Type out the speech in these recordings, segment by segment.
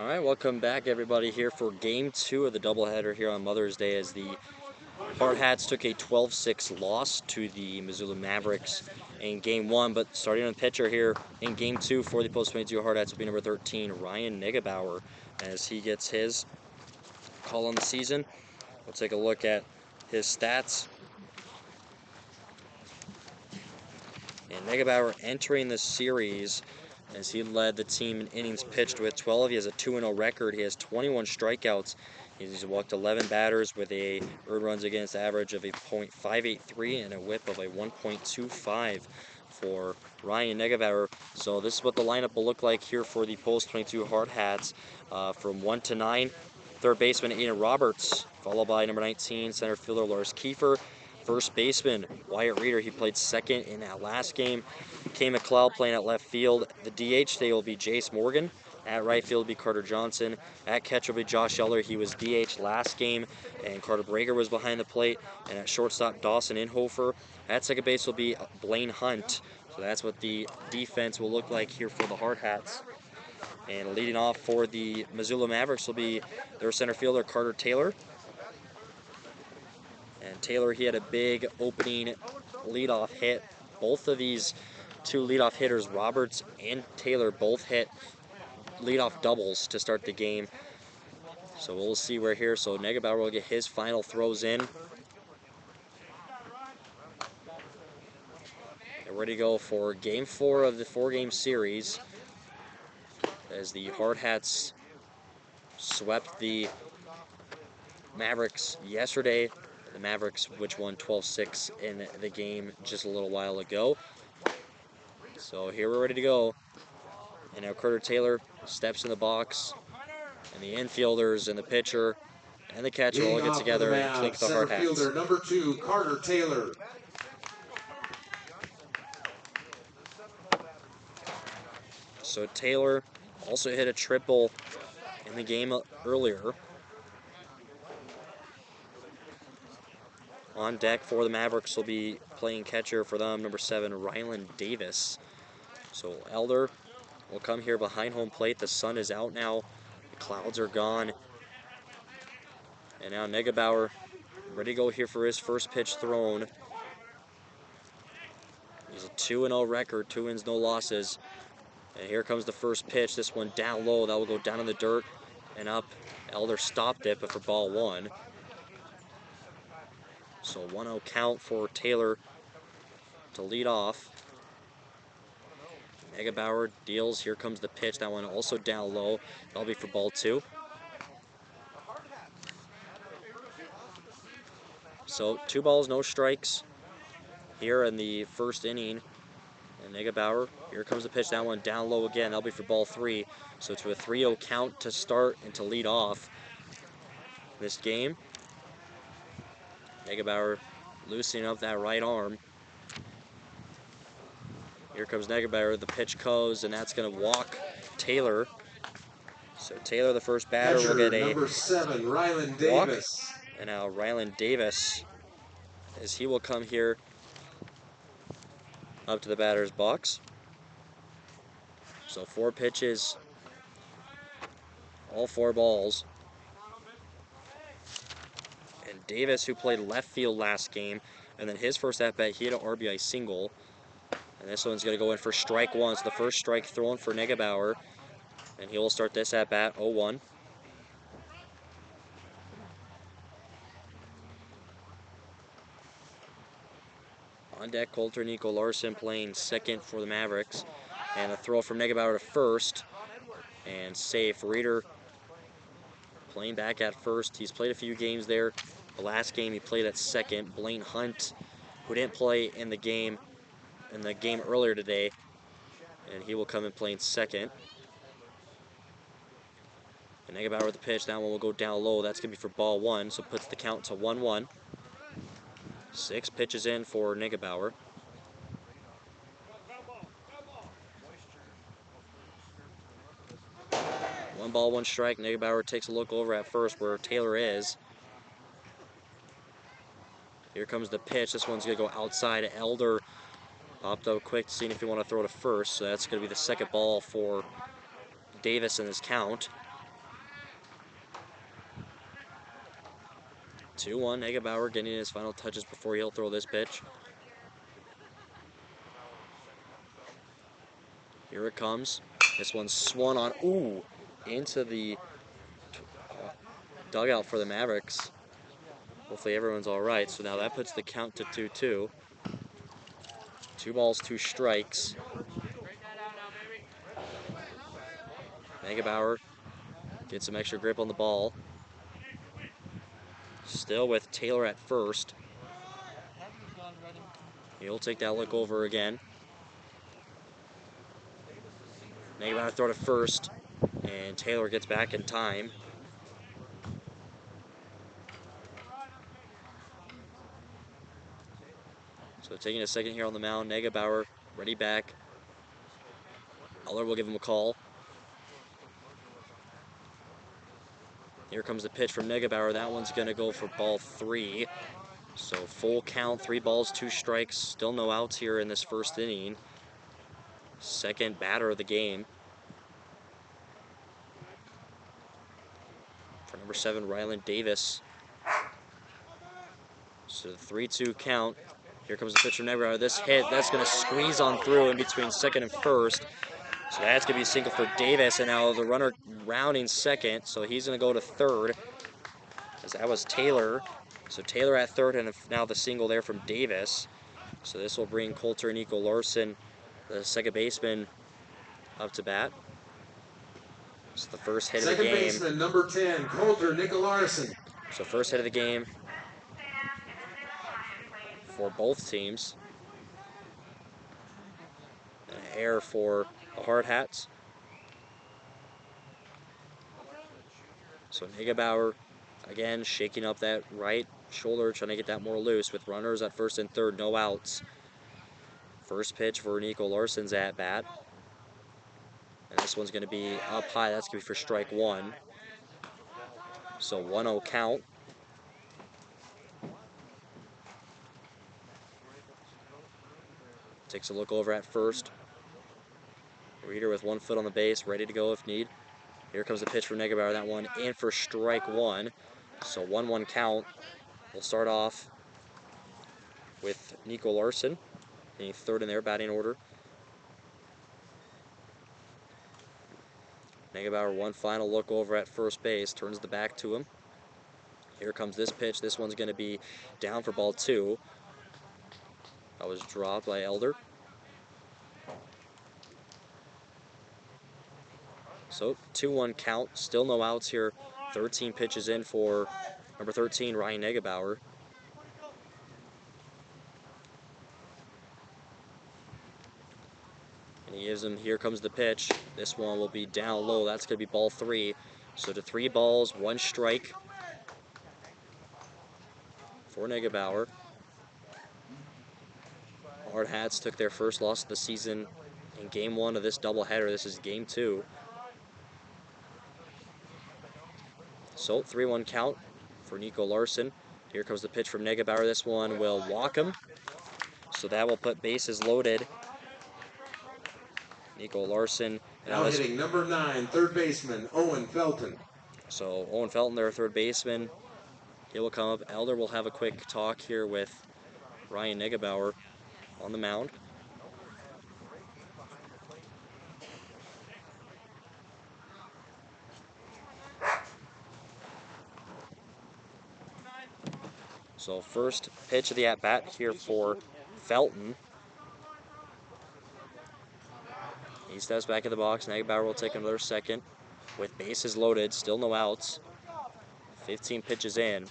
All right, welcome back, everybody, here for Game 2 of the doubleheader here on Mother's Day as the Hardhats took a 12-6 loss to the Missoula Mavericks in Game 1. But starting on the pitcher here in Game 2 for the Post-22 Hardhats will be number 13, Ryan Negebauer, as he gets his call on the season. We'll take a look at his stats. And Negebauer entering the series as he led the team in innings pitched with 12. He has a 2-0 record. He has 21 strikeouts. He's walked 11 batters with a earned runs against average of a .583 and a whip of a 1.25 for Ryan Negebauer. So this is what the lineup will look like here for the Post-22 Hardhats. From 1 to 9, third baseman Ian Roberts, followed by number 19, center fielder Lars Kiefer. First baseman Wyatt Reeder, he played second in that last game. Kay McLeod playing at left field. The DH today will be Jace Morgan. At right field will be Carter Johnson. At catcher will be Josh Eller. He was DH last game, and Carter Brager was behind the plate. And at shortstop, Dawson Inhofer. At second base will be Blaine Hunt. So that's what the defense will look like here for the Hardhats. And leading off for the Missoula Mavericks will be their center fielder, Carter Taylor. And Taylor, he had a big opening leadoff hit. Both of these two leadoff hitters, Roberts and Taylor, both hit leadoff doubles to start the game. So we'll see where here. So Negebauer will get his final throws in. And ready to go for Game 4 of the 4-game series as the Hardhats swept the Mavericks yesterday. The Mavericks, which won 12-6 in the game just a little while ago. So here we're ready to go. And now Carter Taylor steps in the box. And the infielders and the pitcher and the catcher all get together and click the Hardhats. Fielder number 2, Carter Taylor. So Taylor also hit a triple in the game earlier. On deck for the Mavericks will be playing catcher for them, number 7, Ryland Davis. So Elder will come here behind home plate. The sun is out now. The clouds are gone. And now Negebauer ready to go here for his first pitch thrown. He's a 2-0 record, 2 wins, no losses. And here comes the first pitch. This one down low. That will go down in the dirt and up. Elder stopped it, but for ball 1. So 1-0 count for Taylor to lead off. Negebauer deals. Here comes the pitch. That one also down low. That'll be for ball 2. So 2 balls, no strikes here in the first inning. And Negebauer, here comes the pitch. That one down low again. That'll be for ball 3. So to a 3-0 count to start and to lead off this game. Negebauer loosening up that right arm. Here comes Negebauer. The pitch goes, and that's going to walk Taylor. So Taylor, the first batter, will get a number 7, Ryland walk. Davis. And now Ryland Davis, as he will come here up to the batter's box. So 4 pitches, all 4 balls. And Davis, who played left field last game, and then his first at-bat, he had an RBI single. And this one's going to go in for strike 1. So the first strike thrown for Negebauer. And he will start this at-bat 0-1. On deck, Colter Nico Larson playing second for the Mavericks. And a throw from Negebauer to first. And safe. Reeder playing back at first. He's played a few games there. The last game he played at second. Blaine Hunt, who didn't play in the game earlier today, and he will come in playing second. And Negebauer with the pitch. That one will go down low. That's going to be for ball 1, so puts the count to 1-1. 6 pitches in for Negebauer. One ball, 1 strike. Negebauer takes a look over at first where Taylor is. Here comes the pitch. This one's going to go outside. Elder popped up quick, seeing if he want to throw to first. So that's going to be the second ball for Davis in this count. 2-1, Negebauer getting his final touches before he'll throw this pitch. Here it comes. This one's swung on, into the dugout for the Mavericks. Hopefully everyone's all right. So now that puts the count to 2-2. 2 balls, 2 strikes. Negebauer gets some extra grip on the ball. Still with Taylor at first. He'll take that look over again. Negebauer throw to first, and Taylor gets back in time. So taking a second here on the mound, Negebauer ready back. Eller will give him a call. Here comes the pitch from Negebauer. That one's going to go for ball 3. So full count, 3 balls, 2 strikes. Still no outs here in this first inning. Second batter of the game. For number 7, Ryland Davis. So the 3-2 count. Here comes the pitch from Negebauer. This hit, that's going to squeeze on through in between second and first. So that's going to be a single for Davis, and now the runner rounding second, so he's going to go to third, as that was Taylor. So Taylor at third, and now the single there from Davis. So this will bring Coulter Nico Larson, the second baseman, up to bat. It's the first hit of the game. Second baseman, number 10, Coulter Nico Larson. So first hit of the game for both teams. An error for the Hardhats. So Negebauer, again, shaking up that right shoulder, trying to get that more loose with runners at first and third, no outs. First pitch for Nico Larson's at bat. And this one's going to be up high. That's going to be for strike 1. So 1-0 count. Takes a look over at first. Reader with 1 foot on the base, ready to go if need. Here comes the pitch from Negebauer. That one in for strike 1. So 1-1 count. We'll start off with Nico Larson, in third in their batting order. Negebauer, one final look over at first base, turns the back to him. Here comes this pitch. This one's going to be down for ball 2. That was dropped by Elder. So 2-1 count, still no outs here. 13 pitches in for number 13, Ryan Negebauer. And he gives him, here comes the pitch. This one will be down low. That's going to be ball 3. So to 3 balls, 1 strike for Negebauer. Hardhats took their first loss of the season in game 1 of this doubleheader. This is game 2. So 3-1 count for Nico Larson. Here comes the pitch from Negebauer. This one will walk him. So that will put bases loaded. Nico Larson. Now hitting number 9, third baseman, Owen Felton. So Owen Felton, their third baseman. He will come up. Elder will have a quick talk here with Ryan Negebauer on the mound. So first pitch of the at-bat here for Felton. He steps back in the box. Negebauer will take another second with bases loaded, still no outs. 15 pitches in.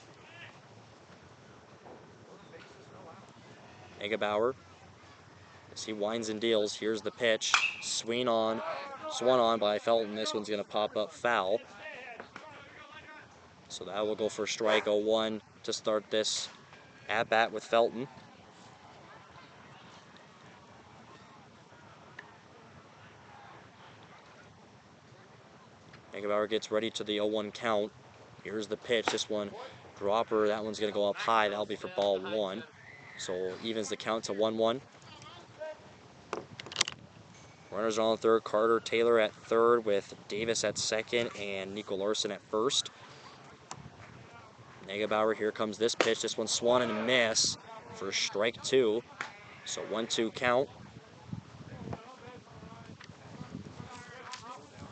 Negebauer, as he winds and deals, here's the pitch. Swung on by Felton. This one's going to pop up foul. So that will go for strike 0-1 to start this at-bat with Felton. Negebauer gets ready to the 0-1 count. Here's the pitch. This one, dropper. That one's going to go up high. That'll be for ball 1. So evens the count to 1-1. Runners are on third. Carter Taylor at third with Davis at second and Nico Larson at first. Negebauer, here comes this pitch. This one swung and a miss for strike 2. So 1-2 count.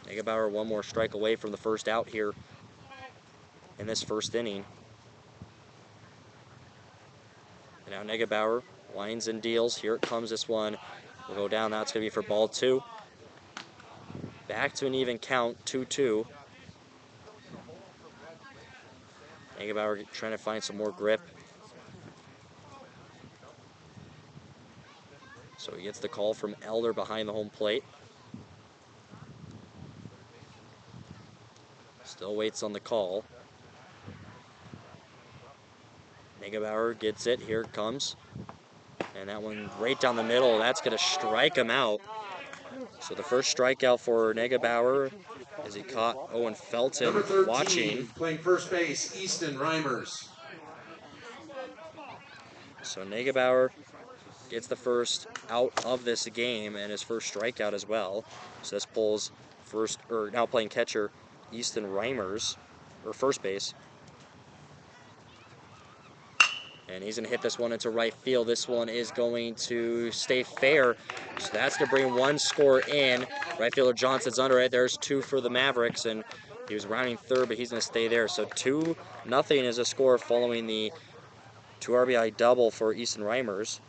Negebauer one more strike away from the first out here in this first inning. And now Negebauer winds and deals. Here it comes. This one will go down. Now it's going to be for ball 2. Back to an even count, 2-2. Negebauer trying to find some more grip. So he gets the call from Elder behind the home plate. Still waits on the call. Negebauer gets it. Here it comes. And that one right down the middle. That's going to strike him out. So the first strikeout for Negebauer as he caught Owen Felton Number 13, watching. playing first base, Easton Reimers. So Negebauer gets the first out of this game and his first strikeout as well. So this pulls now playing catcher, Easton Reimers, or first base. And he's going to hit this one into right field. This one is going to stay fair. So that's going to bring one score in. Right fielder Johnson's under it. There's 2 for the Mavericks, and he was rounding third, but he's going to stay there. So 2-0 is a score following the 2 RBI double for Easton Reimers.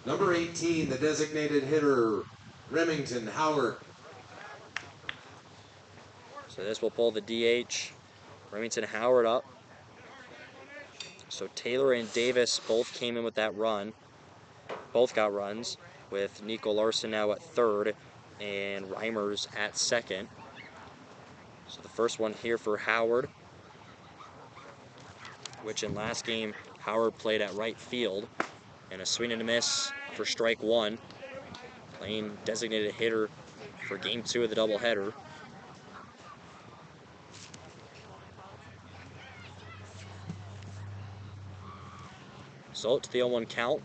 Number 18, the designated hitter, Remington Howard. So this will pull the DH, Remington Howard, up. So Taylor and Davis both came in with that run. Both got runs, with Nico Larson now at third and Reimers at second. So the first one here for Howard, which in last game Howard played at right field. And a swing and a miss for strike 1. Playing designated hitter for game 2 of the doubleheader. So to the 0-1 count.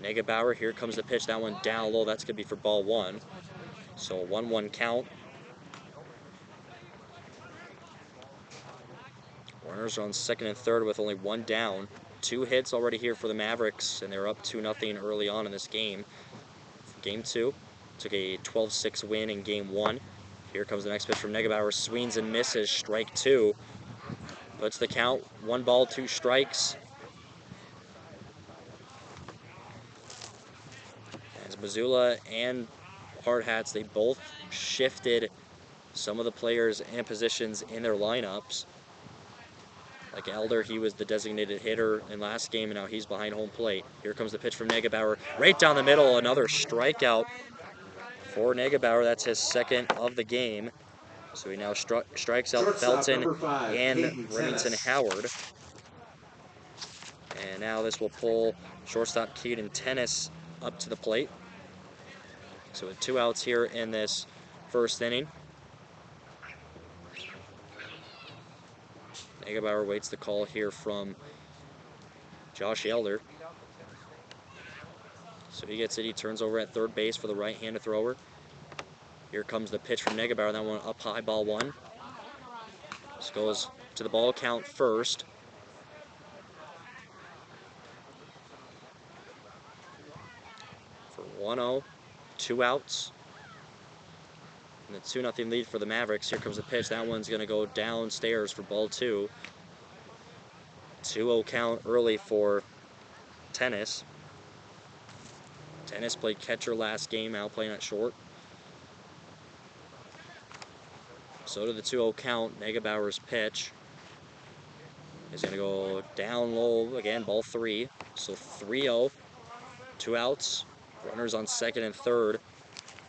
Negebauer, here comes the pitch. That one down low. That's going to be for ball 1. So 1-1 count. Runners are on second and third with only 1 down. 2 hits already here for the Mavericks, and they're up 2-0 early on in this game. Game 2 took a 12-6 win in game 1. Here comes the next pitch from Negebauer. Swings and misses. Strike 2. Puts the count. 1 ball, 2 strikes. As Missoula and Hardhats, they both shifted some of the players and positions in their lineups. Like Elder, he was the designated hitter in last game, and now he's behind home plate. Here comes the pitch from Negebauer. Right down the middle, another strikeout for Negebauer. That's his second of the game. So he now strikes out Felton 5, and Remington Howard. And now this will pull shortstop Caden Tennis up to the plate. So with 2 outs here in this first inning. Negebauer waits the call here from Josh Elder. So he gets it. He turns over at third base for the right-handed thrower. Here comes the pitch from Negebauer. That one up high, ball 1. This goes to the ball count first. For 1-0, 2 outs. And the 2-0 lead for the Mavericks. Here comes the pitch. That one's going to go downstairs for ball 2. 2-0 count early for Tennis. Tennis played catcher last game, now playing at short. So to the 2-0 count, Negebauer's pitch is going to go down low again, ball 3. So 3-0, 2 outs, runners on second and third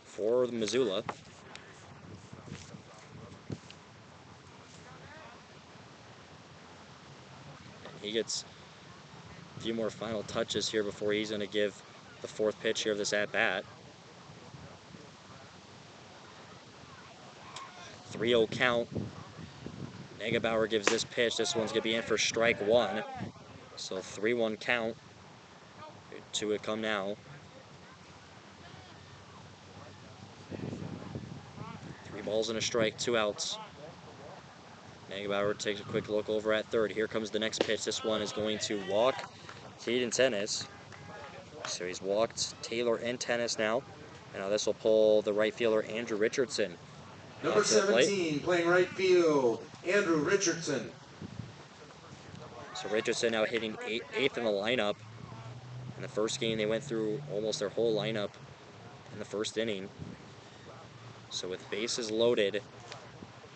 for Missoula. And he gets a few more final touches here before he's going to give the 4th pitch here of this at-bat. 3-0 count. Negebauer gives this pitch. This one's going to be in for strike 1. So 3-1 count. 2 would come now. 3 balls and a strike, 2 outs Negebauer takes a quick look over at third. Here comes the next pitch. This one is going to walk Caden Tennis. So he's walked Taylor and Tennis now. And now this will pull the right fielder, Andrew Richardson. Number 17, playing right field, Andrew Richardson. So Richardson now hitting eighth in the lineup. In the first game, they went through almost their whole lineup in the first inning. So with bases loaded,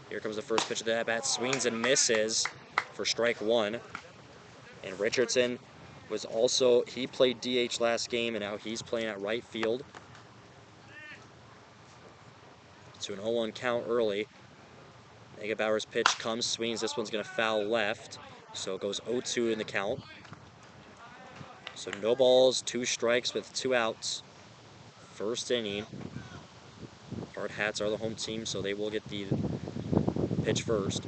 here comes the first pitch of the at-bat. Swings and misses for strike one. And Richardson was also, he played DH last game, and now he's playing at right field. To an 0-1 count early. Negebauer's pitch comes, swings. This one's going to foul left. So it goes 0-2 in the count. So no balls, 2 strikes with 2 outs. First inning. Hardhats are the home team, so they will get the pitch first.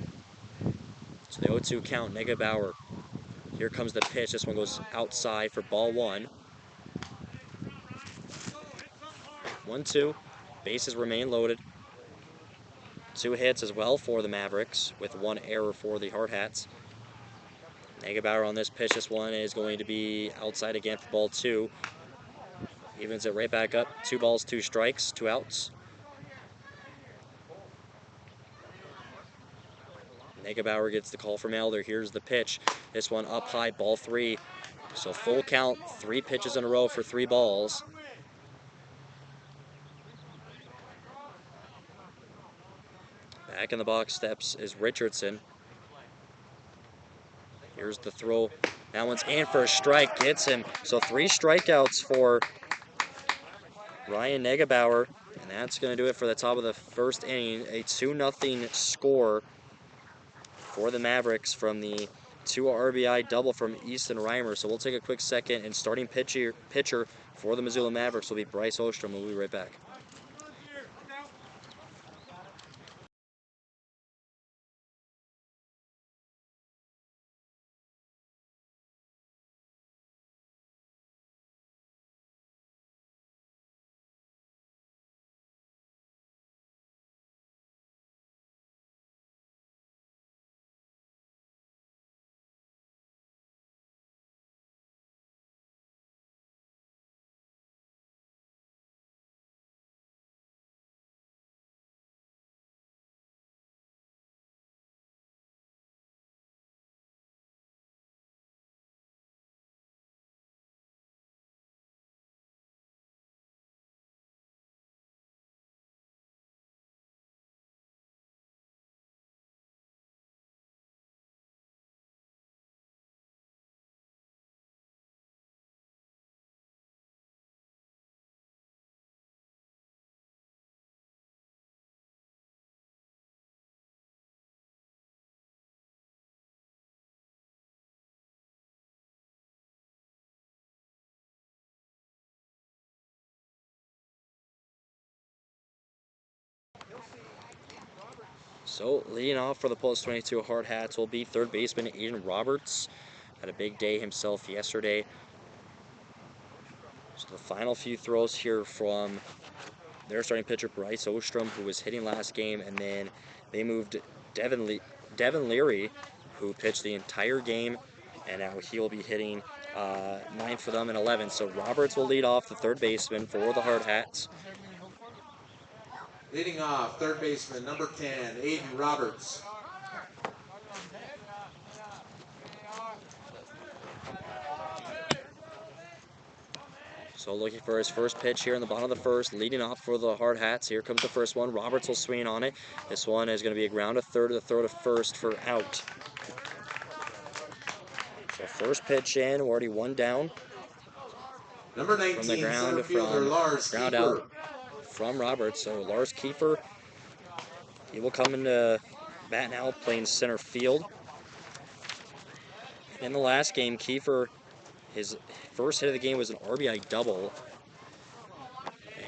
So the 0-2 count, Negebauer. Here comes the pitch. This one goes outside for ball 1. 1-2. Bases remain loaded. 2 hits as well for the Mavericks, with 1 error for the Hardhats. Negebauer on this pitch. This one is going to be outside again for ball 2. Evens it right back up. 2 balls, 2 strikes, 2 outs. Negebauer gets the call from Elder. Here's the pitch. This one up high, ball 3. So full count, 3 pitches in a row for 3 balls. Back in the box steps is Richardson. Here's the throw. That one's in for a strike, gets him. So 3 strikeouts for Ryan Negebauer, and that's going to do it for the top of the first inning. A 2-0 score for the Mavericks from the 2 RBI double from Easton Reimer. So we'll take a quick second, and starting pitcher for the Missoula Mavericks will be Bryce Ostrom. We'll be right back. So leading off for the Pulse 22 Hardhats will be third baseman Aiden Roberts. Had a big day himself yesterday. So the final few throws here from their starting pitcher Bryce Ostrom, who was hitting last game, and then they moved Devin Leary, who pitched the entire game, and now he'll be hitting 9th for them and 11th. So Roberts will lead off, the third baseman for the Hardhats. Leading off, third baseman, number 10, Aiden Roberts. So looking for his first pitch here in the bottom of the first, leading off for the Hardhats. Here comes the first one. Roberts will swing on it. This one is going to be a ground to third, the throw to first for out. So first pitch in, already 1 down. Number 19, from the ground, center fielder, Lars ground Kiefer. out from Roberts. So Lars Kiefer, he will come into bat now, playing center field. In the last game, Kiefer, his first hit of the game was an RBI double,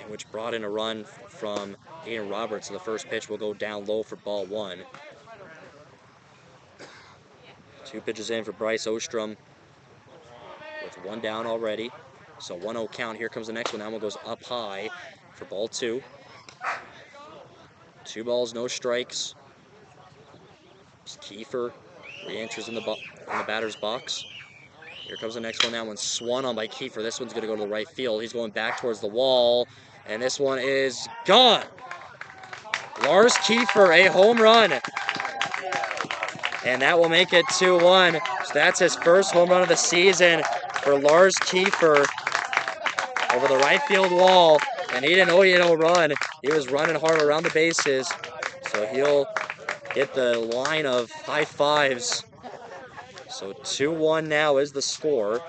which brought in a run from Aiden Roberts. So the first pitch will go down low for ball 1. 2 pitches in for Bryce Ostrom with 1 down already. So 1-0 count. Here comes the next one. That one goes up high for ball 2. 2 balls, no strikes. Kiefer re-enters in the batter's box. Here comes the next one. That one's swung on by Kiefer. This one's going to go to the right field. He's going back towards the wall, and this one is gone. Lars Kiefer, a home run. And that will make it 2-1. So that's his first home run of the season for Lars Kiefer over the right field wall. And he didn't know he had a run. He was running hard around the bases. So he'll get the line of high fives. So 2-1 now is the score.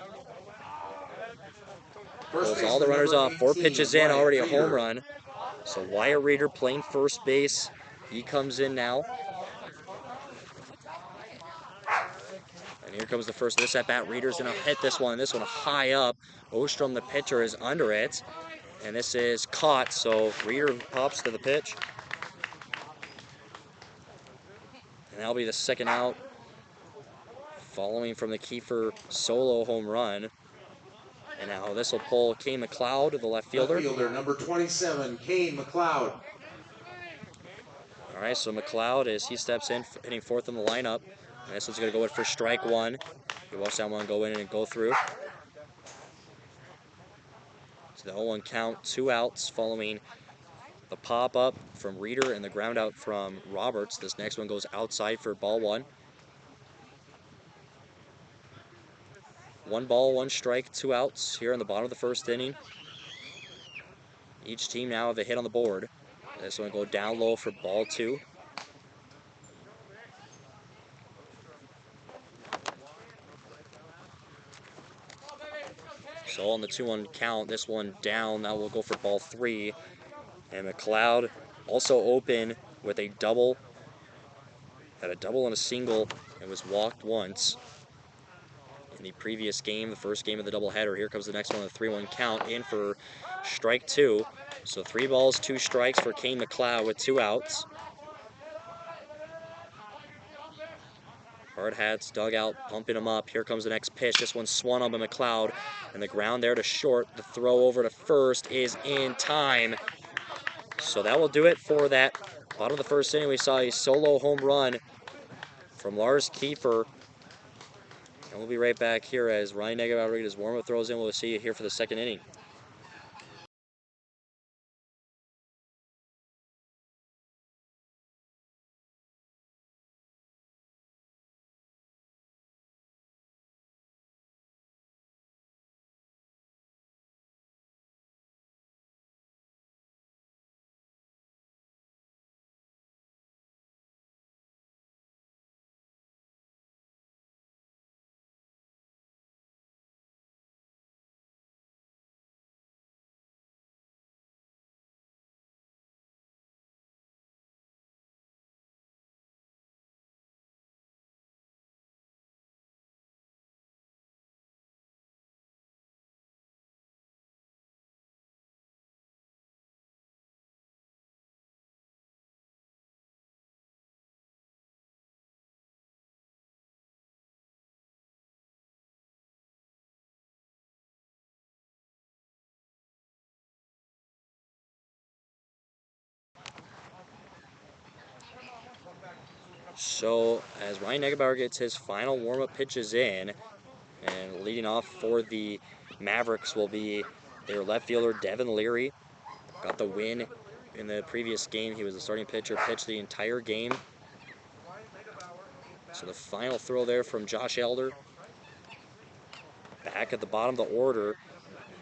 Pulls all the runners off. 4 pitches in, already a home run. So Wyatt Reeder playing first base. He comes in now. And here comes the first of this at-bat. Reeder's going to hit this one high up. Ostrom, the pitcher, is under it. And this is caught, so Reeder pops to the pitch. And that'll be the second out, following from the Kiefer solo home run. And now this will pull Kane McLeod, the left fielder. Left fielder, number 27, Kane McLeod. All right, so McLeod, as he steps in, hitting fourth in the lineup. And this one's going to go in for strike one. You watch that one go in and go through. So the 0-1 count, 2 outs following the pop-up from Reeder and the ground out from Roberts. This next one goes outside for ball 1. 1 ball, 1 strike, 2 outs here in the bottom of the first inning. Each team now have a hit on the board. This one go down low for ball 2. So on the 2-1 count, this one down, that will go for ball 3. And McLeod also open with a double. Had a double and a single and was walked once in the previous game, the first game of the doubleheader. Here comes the next one, a 3-1 count, in for strike 2. So 3 balls, 2 strikes for Kane McLeod with 2 outs. Hardhats dugout pumping him up. Here comes the next pitch. This one's swung on by McLeod, and the ground there to short. The throw over to first is in time. So that will do it for that bottom of the first inning. We saw a solo home run from Lars Kiefer. And we'll be right back here as Ryan Negebauer his warm-up throws in. We'll see you here for the second inning. So as Ryan Negebauer gets his final warm-up pitches in, and leading off for the Mavericks will be their left fielder, Devin Leary. Got the win in the previous game. He was the starting pitcher, pitched the entire game. So the final throw there from Josh Elder. Back at the bottom of the order,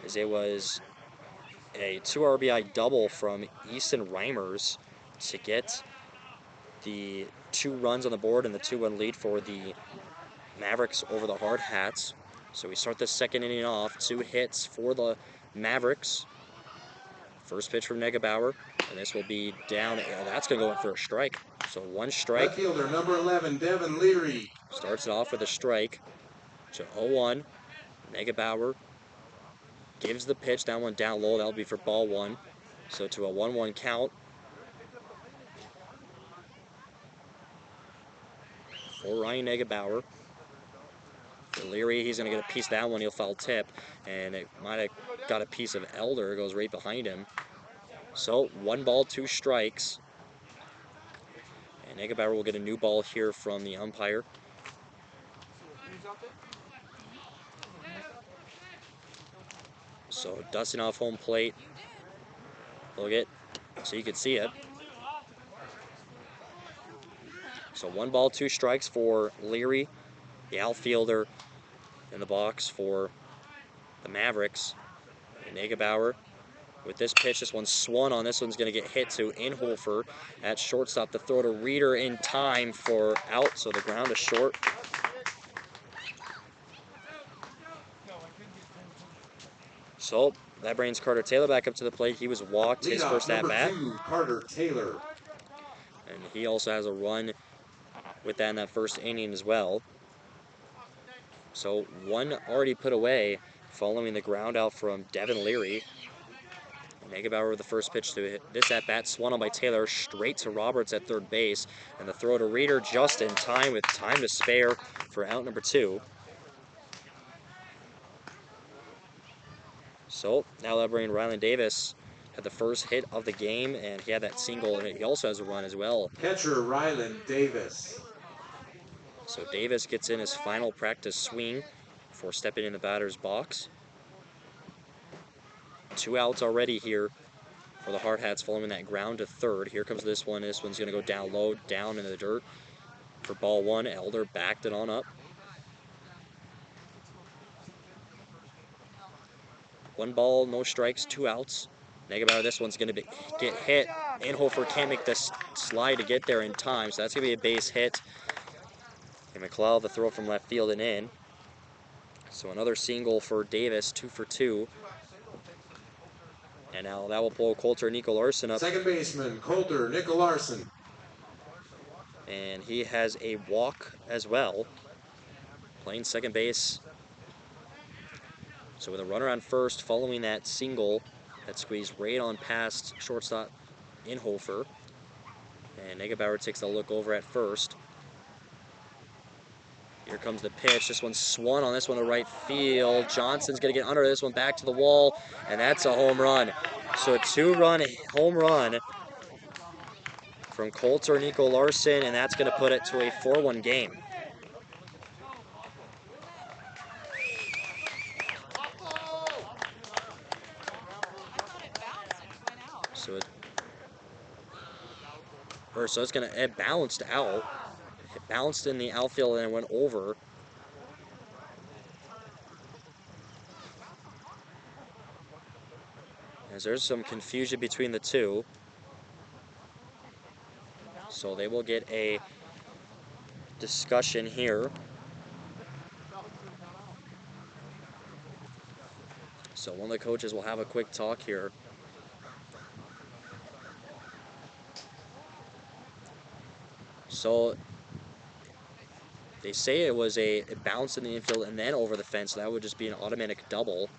as it was a 2 RBI double from Easton Reimers to get the 2 runs on the board and the 2-1 lead for the Mavericks over the Hardhats. So we start the second inning off. 2 hits for the Mavericks. First pitch from Negebauer, and this will be down. Oh, that's going to go in for a strike. So 1 strike. Left fielder, number 11, Devin Leary. Starts it off with a strike to 0-1. Negebauer gives the pitch. That one down low. That'll be for ball 1. So to a 1-1 count. For Ryan Negebauer. For Leary, he's going to get a piece of that one. He'll foul tip. And it might have got a piece of Elder. It goes right behind him. So 1 ball, 2 strikes. And Eggebauer will get a new ball here from the umpire. So dusting off home plate. Look it, so you can see it. So 1 ball, 2 strikes for Leary, the outfielder in the box for the Mavericks. And Eggebauer with this pitch, this one's swung on. This one's going to get hit to Inhofer at shortstop. The throw to Reeder in time for out, so the ground is short. So that brings Carter Taylor back up to the plate. He was walked his first at bat. Carter Taylor. And he also has a run with that in that first inning as well. So 1 already put away following the ground out from Devin Leary. And Eggebauer with the first pitch to hit this at bat, swung on by Taylor straight to Roberts at third base. And the throw to Reeder just in time with time to spare for out number 2. So now that'll bring Rylan Davis. Had the first hit of the game, and he had that single, and he also has a run as well. Catcher Rylan Davis. So Davis gets in his final practice swing before stepping in the batter's box. 2 outs already here for the Hardhats following that ground to third. Here comes this one. This one's going to go down low, down in the dirt for ball 1. Elder backed it on up. 1 ball, no strikes, 2 outs. Eggebauer, this one's going to get hit. Inhofer can't make this slide to get there in time, so that's going to be a base hit. And McLeod, the throw from left field and in. So another single for Davis, 2 for 2. And now that will pull Coulter Nico Larson up. Second baseman, Coulter Nico Larson. And he has a walk as well, playing second base. So with a runner on first, following that single that squeezed right on past shortstop Inhofer. And Eggebauer takes a look over at first. Here comes the pitch. This one's swung on this one to right field. Johnson's going to get under this one back to the wall, and that's a home run. So a 2-run home run from Coulter Nico Larson, and that's going to put it to a 4-1 game. So it's going to, it bounced out. It bounced in the outfield and it went over. As there's some confusion between the two. So they will get a discussion here. So one of the coaches will have a quick talk here. So they say it was a bounce in the infield and then over the fence. So that would just be an automatic double.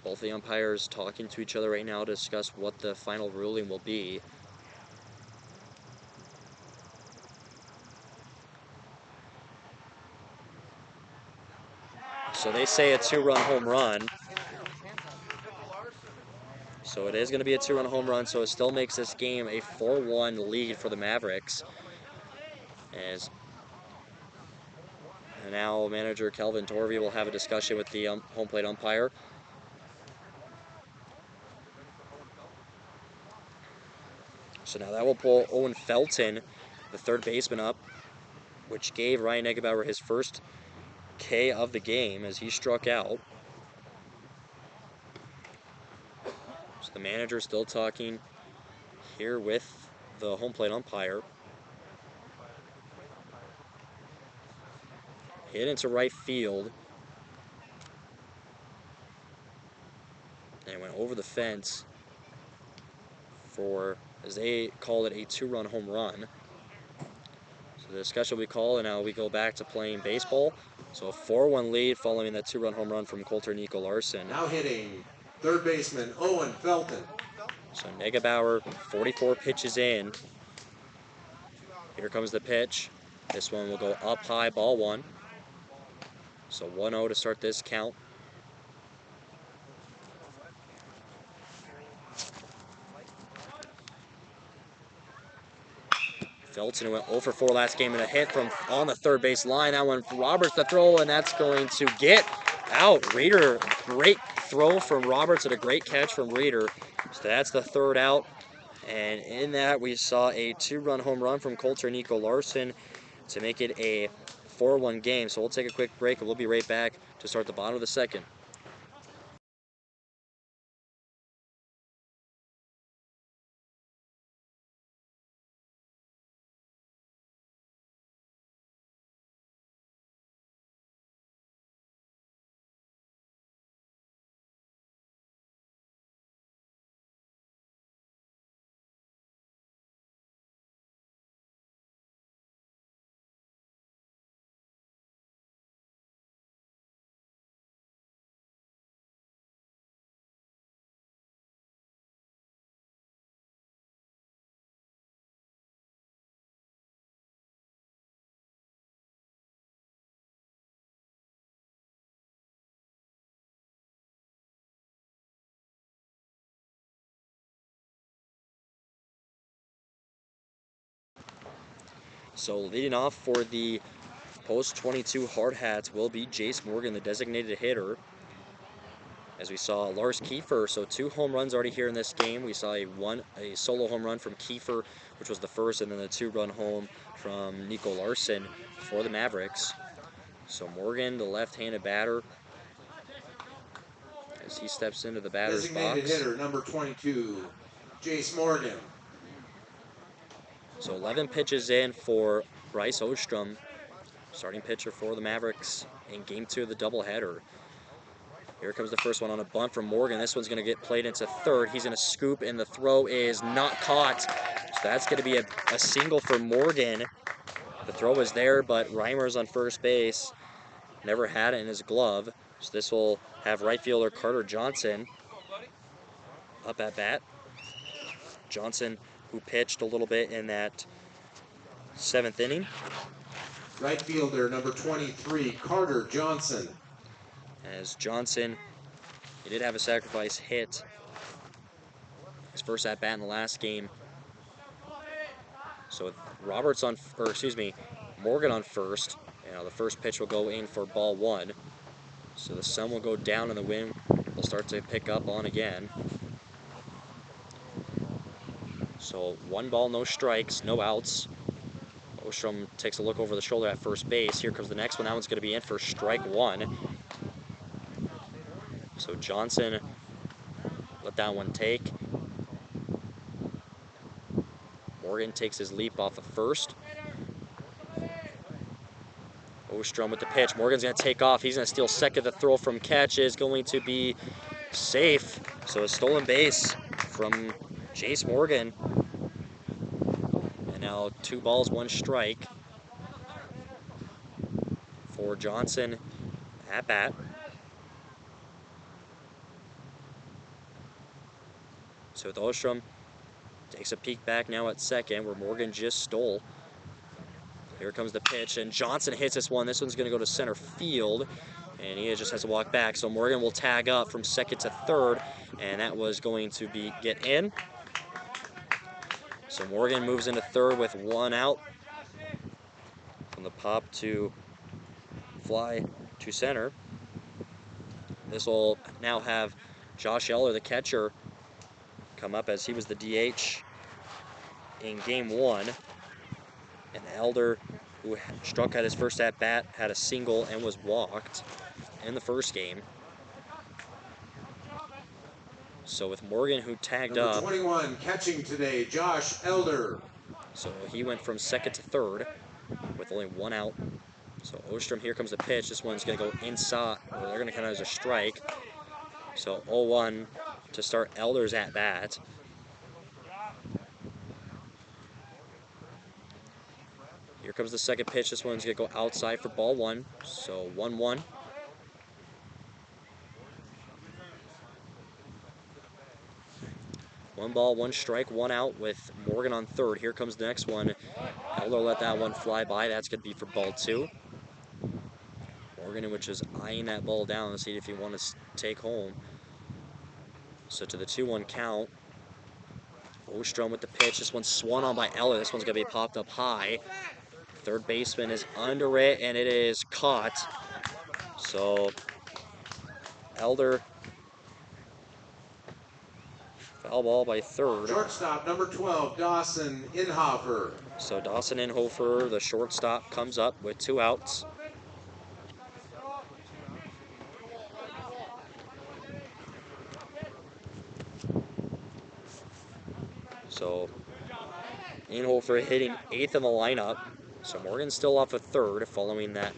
Both the umpires talking to each other right now to discuss what the final ruling will be. So they say a 2-run home run. So it is going to be a 2-run home run, so it still makes this game a 4-1 lead for the Mavericks. And now manager Kelvin Torvey will have a discussion with the home plate umpire. So now that will pull Owen Felton, the third baseman, up, which gave Ryan Eggebauer his first K of the game as he struck out. So the manager still talking here with the home plate umpire. Hit into right field. And went over the fence for, as they called it, a 2-run home run. So the discussion will be called, and now we go back to playing baseball. So a 4-1 lead following that 2-run home run from Coulter Nico Larson. Now hitting third baseman Owen Felton. So Eggebauer, 44 pitches in. Here comes the pitch. This one will go up high, ball 1. So 1-0 to start this count. Felton went 0 for 4 last game and a hit from on the third base line. That one, Roberts the throw, and that's going to get out. Reeder, great throw from Roberts and a great catch from Reeder. So that's the third out. And in that, we saw a 2-run home run from Coulter Nico Larson to make it a 4-1 game. So we'll take a quick break, and we'll be right back to start the bottom of the second. So leading off for the post-22 Hardhats will be Jace Morgan, the designated hitter. As we saw Lars Kiefer, so 2 home runs already here in this game. We saw a solo home run from Kiefer, which was the first, and then the 2-run home from Nico Larson for the Mavericks. So Morgan, the left-handed batter, as he steps into the batter's Designated box. hitter, number 22, Jace Morgan. So 11 pitches in for Bryce Ostrom, starting pitcher for the Mavericks in Game 2 of the doubleheader. Here comes the first one on a bunt from Morgan. This one's going to get played into third. He's going to scoop, and the throw is not caught. So that's going to be a single for Morgan. The throw was there, but Reimer's on first base. Never had it in his glove. So this will have right fielder Carter Johnson up at bat. Johnson, who pitched a little bit in that 7th inning. Right fielder, number 23, Carter Johnson. As Johnson, he did have a sacrifice hit. His first at bat in the last game. So with Morgan on first. The first pitch will go in for ball 1. So the sun will go down and the wind will start to pick up on again. So 1 ball, no strikes, no outs. Ostrom takes a look over the shoulder at first base. Here comes the next one. That one's going to be in for strike 1. So Johnson let that one take. Morgan takes his leap off of first. Ostrom with the pitch. Morgan's going to take off. He's going to steal second. The throw from catch is going to be safe. So a stolen base from Jace Morgan. And now 2 balls, 1 strike for Johnson at bat. So with Ostrom, takes a peek back now at second where Morgan just stole. Here comes the pitch, and Johnson hits this one. This one's going to go to center field, and he just has to walk back. So Morgan will tag up from second to third, and that was going to get in. So Morgan moves into third with 1 out. From the pop to fly to center. This will now have Josh Eller, the catcher, come up as he was the DH in Game 1. And Elder, who struck at his first at-bat, had a single and was walked in the first game. So with Morgan, who tagged number up. 21, catching today, Josh Elder. So he went from second to third with only 1 out. So Ostrom, here comes the pitch. This one's going to go inside. Or they're going to count it as a strike. So 0-1 to start Elder's at-bat. Here comes the second pitch. This one's going to go outside for ball 1. So 1-1. One ball, 1 strike, 1 out with Morgan on third. Here comes the next one. Elder let that one fly by. That's going to be for ball 2. Morgan, which is eyeing that ball down to see if he wants to take home. So to the 2-1 count. Ostrom with the pitch. This one's swung on by Eller. This one's going to be popped up high. Third baseman is under it, and it is caught. So Elder, foul ball by third. Shortstop number 12, Dawson Inhofer. So Dawson Inhofer, the shortstop, comes up with 2 outs. So Inhofer hitting 8th in the lineup. So Morgan's still off of third following that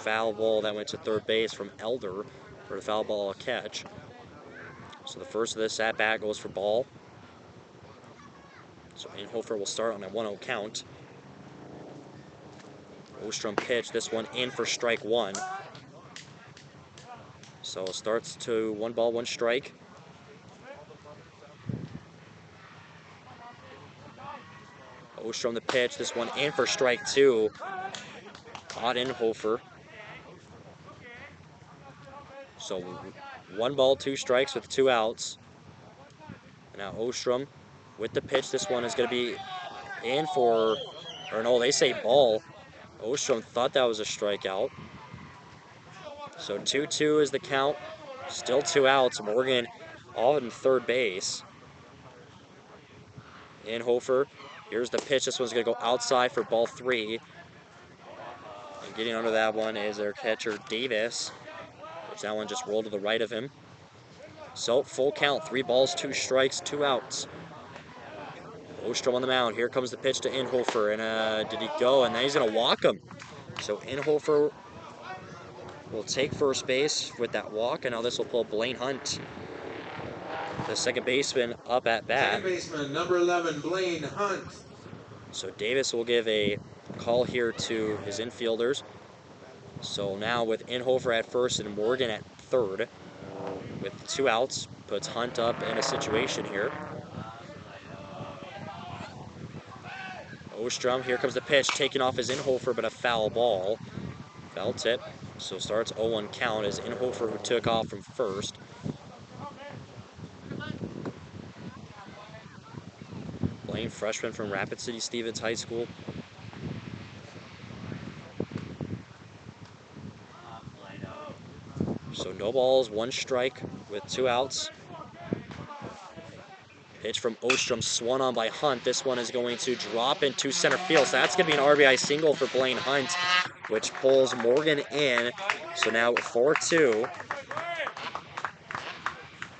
foul ball that went to third base from Elder for the foul ball catch. So the first of this at-bat goes for ball. So Inhofer will start on a 1-0 count. Ostrom pitch, this one in for strike 1. So it starts to 1 ball, 1 strike. Ostrom the pitch, this one in for strike 2. Caught Inhofer. So 1 ball, 2 strikes with 2 outs. Now Ostrom with the pitch. This one is going to be in for, or no, they say ball. Ostrom thought that was a strikeout. So 2-2 is the count. Still 2 outs. Morgan all in third base. Inhofer, here's the pitch. This one's going to go outside for ball 3. And getting under that one is their catcher Davis, which that one just rolled to the right of him. So full count, 3 balls, 2 strikes, 2 outs. Ostrom on the mound. Here comes the pitch to Inhofer, and did he go? And then he's going to walk him. So Inhofer will take first base with that walk, and now this will pull Blaine Hunt, the second baseman, up at bat. Second baseman number 11, Blaine Hunt. So Davis will give a call here to his infielders. So now with Inhofer at first and Morgan at third, with 2 outs, puts Hunt up in a situation here. Ostrom, here comes the pitch, taking off his Inhofer, but a foul ball. Foul tip, so starts 0-1 count as Inhofer, who took off from first. Blaine, freshman from Rapid City Stevens High School. So no balls, 1 strike with 2 outs. Pitch from Ostrom, swung on by Hunt. This one is going to drop into center field. So that's going to be an RBI single for Blaine Hunt, which pulls Morgan in. So now 4-2.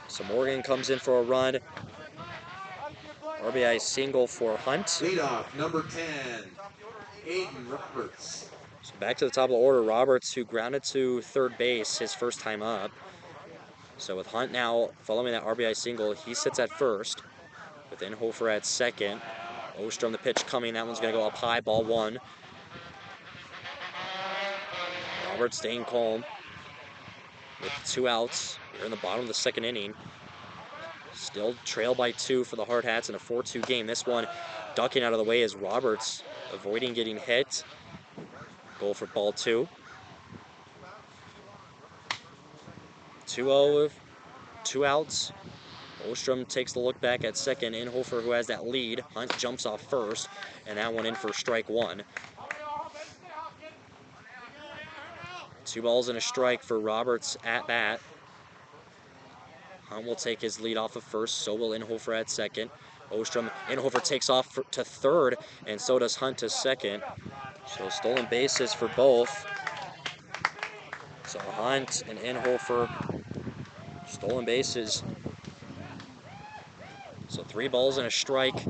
So Morgan comes in for a run. RBI single for Hunt. Leadoff number 10, Aiden Roberts. So back to the top of the order, Roberts, who grounded to third base his first time up. So with Hunt now following that RBI single, he sits at first. With Inhofer at second. Ostrom the pitch coming. That one's going to go up high, ball 1. Roberts staying calm with 2 outs here in the bottom of the second inning. Still trail by 2 for the Hardhats in a 4-2 game. This one ducking out of the way as Roberts avoiding getting hit. Goal for ball 2. 2-0 with 2 outs. Ostrom takes the look back at second. Inhofer, who has that lead. Hunt jumps off first, and that one in for strike 1. 2 balls and a strike for Roberts at bat. Hunt will take his lead off of first, so will Inhofer at second. Ostrom, Inhofer takes off to third, and so does Hunt to second. So stolen bases for both. So Hunt and Inhofer, stolen bases. So 3 balls and a strike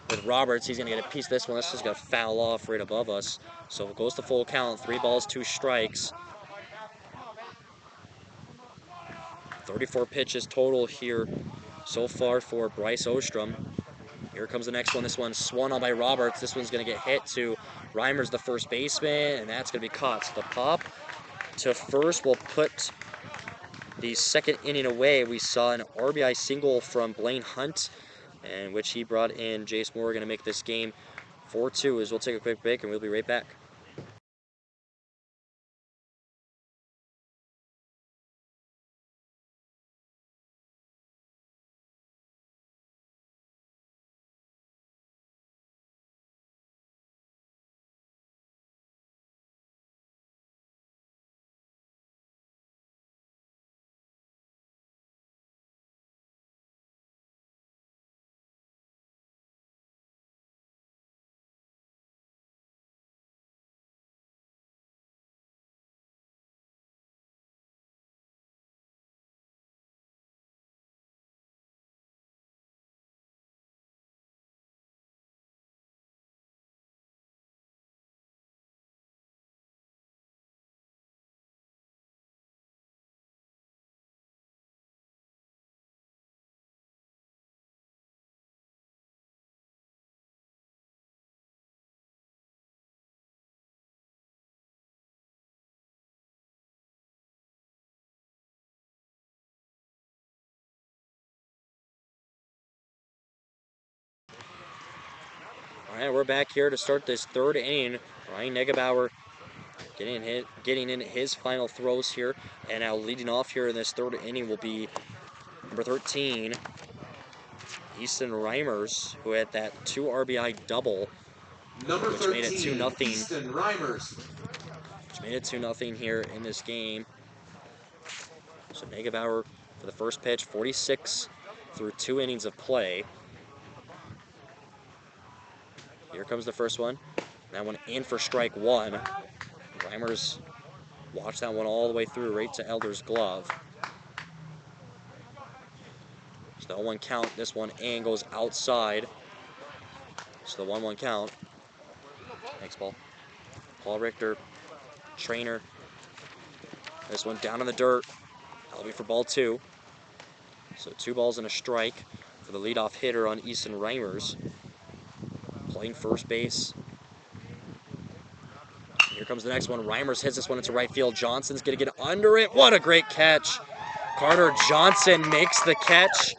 with Roberts. He's going to get a piece of this one. This is going to foul off right above us. So it goes to full count. 3 balls, 2 strikes. 34 pitches total here so far for Bryce Ostrom. Here comes the next one. This one's swung on by Roberts. This one's going to get hit to Reimers, the first baseman, and that's going to be caught. So the pop to first will put the second inning away. We saw an RBI single from Blaine Hunt, in which he brought in Jace Morgan to make this game 4-2. As we'll take a quick break, and we'll be right back. right, we're back here to start this third inning. Ryan Negebauer getting in his final throws here. And now leading off here in this third inning will be number 13, Easton Reimers, who had that 2 RBI double, Number which 13, made it 2-0. Easton Reimers. Which made it 2-0 here in this game. So Negebauer for the first pitch, 46 through 2 innings of play. Here comes the first one. That one in for strike one. Reimers watched that one all the way through, right to Elder's glove. So the 0-1 count. This one in goes outside. So the 1-1 count. Next ball. Paul Richter, trainer. This one down in the dirt. That'll be for ball 2. So 2 balls and a strike for the leadoff hitter on Easton Reimers. Playing first base. Here comes the next one. Reimers hits this one into right field. Johnson's going to get under it. What a great catch. Carter Johnson makes the catch.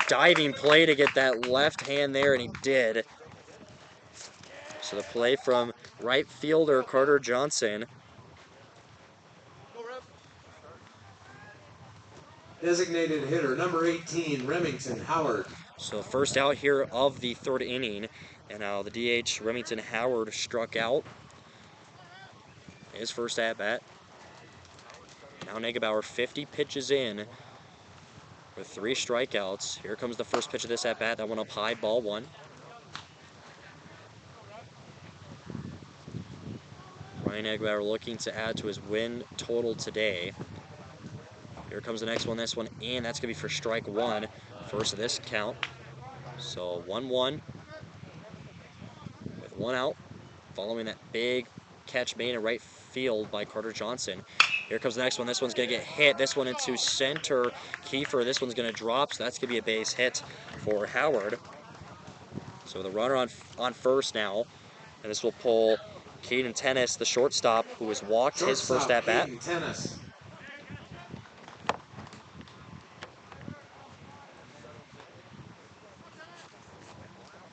Diving play to get that left hand there, and he did. So the play from right fielder Carter Johnson. Designated hitter, number 18, Remington Howard. So first out here of the third inning. And now the DH, Remington Howard, struck out. His first at-bat. Now Negebauer 50 pitches in with 3 strikeouts. Here comes the first pitch of this at-bat. That one up high, ball 1. Ryan Negebauer looking to add to his win total today. Here comes the next one. This one in. That's going to be for strike 1. First of this count. So 1-1 with 1 out. Following that big catch made in right field by Carter Johnson. Here comes the next one. This one's going to get hit. This one into center. Kiefer. This one's going to drop, so that's going to be a base hit for Howard. So the runner on first now. And this will pull Caden Tennis, the shortstop, who has walked his first at-bat. Tennis.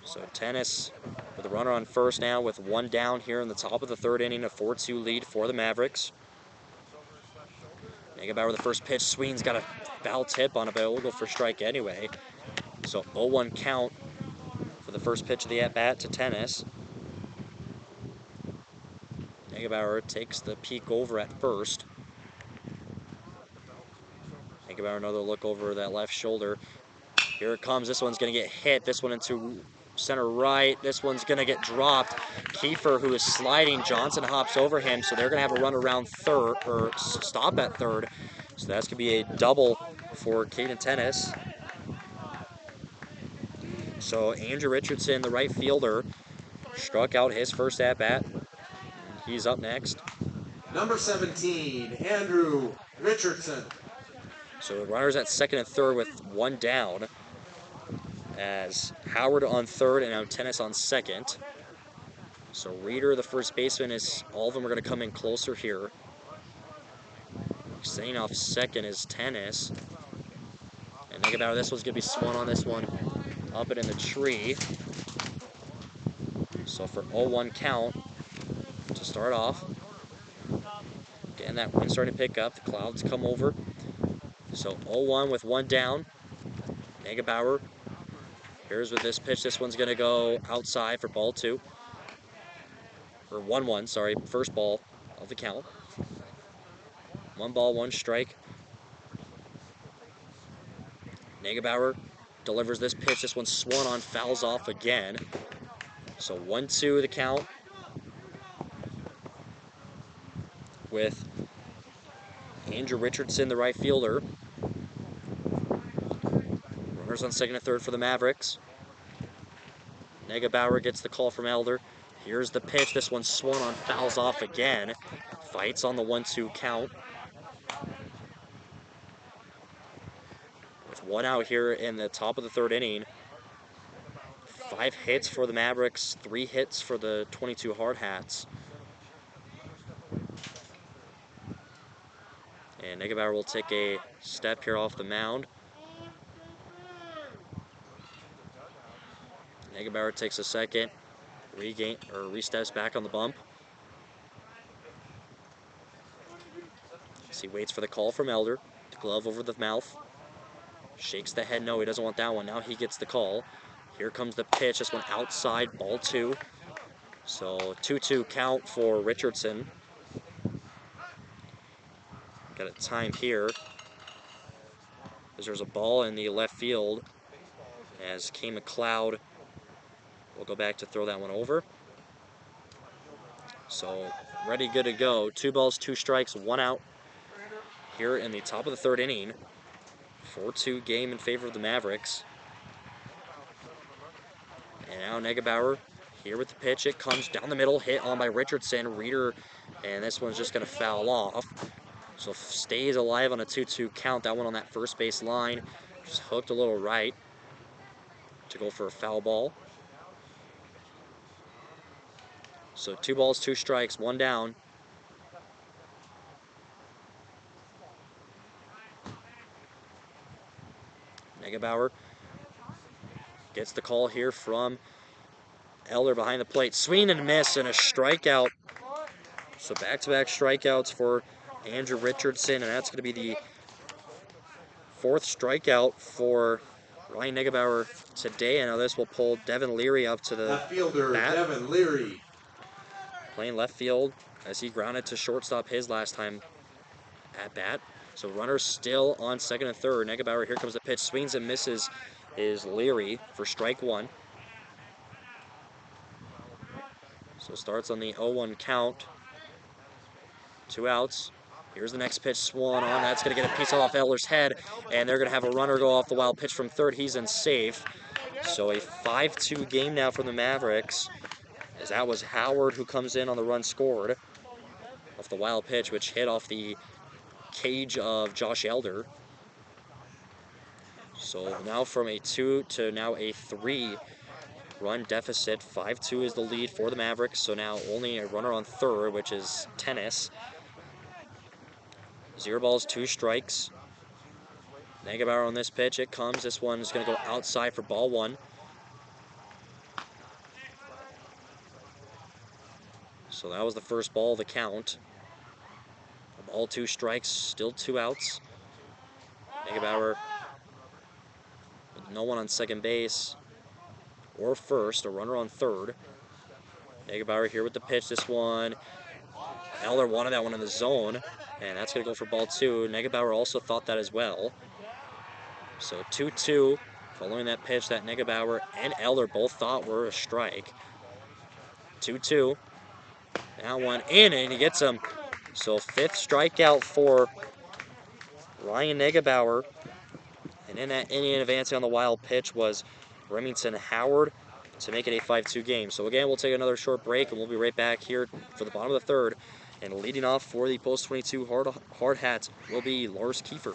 So Tennis with a runner on first now with 1 down here in the top of the third inning, a 4-2 lead for the Mavericks. Negebauer with the first pitch. Sween's got a foul tip on it, but it will go for strike anyway. So 0-1 count for the first pitch of the at-bat to Tennis. Negebauer takes the peek over at first. Negebauer another look over that left shoulder. Here it comes. This one's going to get hit. This one into center right. This one's going to get dropped. Kiefer, who is sliding, Johnson hops over him, so they're going to have a run around third, or stop at third. So that's going to be a double for Caden Tennis. So Andrew Richardson, the right fielder, struck out his first at-bat. He's up next. Number 17, Andrew Richardson. So runners at second and third with 1 down, as Howard on third and now Tennis on second. So Reeder, the first baseman, is all of them are going to come in closer here. Staying off second is Tennis. And Negebauer, this one's going to be swung on this one, up it in the tree. So for 0-1 count to start off. Again, that wind starting to pick up. The clouds come over. So 0-1 with 1 down. Negebauer. Here's with this pitch. This one's going to go outside for ball 2. Or 1-1, sorry. First ball of the count. 1 ball, 1 strike. Negebauer delivers this pitch. This one's swung on, fouls off again. So 1-2 the count. With Andrew Richardson, the right fielder. Runners on second and third for the Mavericks. Negebauer gets the call from Elder. Here's the pitch. This one's swung on, fouls off again. Fights on the 1-2 count. With 1 out here in the top of the third inning. 5 hits for the Mavericks, 3 hits for the 22 Hardhats. And Negebauer will take a step here off the mound. Negebauer takes a second, re-steps back on the bump. As he waits for the call from Elder. The glove over the mouth. Shakes the head, no, he doesn't want that one. Now he gets the call. Here comes the pitch, this one outside, ball 2. So 2-2 count for Richardson. Got it timed here. As there's a ball in the left field. As K. McLeod will go back to throw that one over. So ready, good to go. 2 balls, 2 strikes, 1 out. Here in the top of the 3rd inning. 4-2 game in favor of the Mavericks. And now Negebauer here with the pitch. It comes down the middle, hit on by Richardson. Reeder, and this one's just going to foul off. So stays alive on a 2-2 count. That one on that first base line. Just hooked a little right to go for a foul ball. So 2 balls, 2 strikes, 1 down. Negebauer gets the call here from Elder behind the plate. Swing and miss and a strikeout. So back-to-back strikeouts for Andrew Richardson, and that's going to be the 4th strikeout for Ryan Negebauer today. And now this will pull Devin Leary up to the left fielder, bat. Devin Leary. Playing left field as he grounded to shortstop his last time at bat. So runners still on 2nd and 3rd. Negebauer, here comes the pitch, swings and misses, is Leary for strike 1. So starts on the 0-1 count. 2 outs. Here's the next pitch, swung on. That's going to get a piece off Eller's head, and they're going to have a runner go off the wild pitch from 3rd. He's in safe. So a 5-2 game now for the Mavericks, as that was Howard who comes in on the run scored off the wild pitch, which hit off the cage of Josh Elder. So now from a 2 to now a 3-run deficit. 5-2 is the lead for the Mavericks. So now only a runner on 3rd, which is tennis. 0 balls, 2 strikes. Negebauer on this pitch. It comes. This one's going to go outside for ball 1. So that was the first ball of the count. Ball, 2 strikes, still 2 outs. Negebauer with no one on 2nd base or 1st, a runner on 3rd. Negebauer here with the pitch. This one, Eller wanted that one in the zone, and that's going to go for ball 2. Negebauer also thought that as well. So 2-2 following that pitch that Negebauer and Eller both thought were a strike. 2-2. Now one in, and he gets him. So 5th strikeout for Ryan Negebauer. And in that inning, advancing on the wild pitch was Remington Howard to make it a 5-2 game. So again, we'll take another short break, and we'll be right back here for the bottom of the 3rd. And leading off for the Post 22 Hardhats will be Lars Kiefer.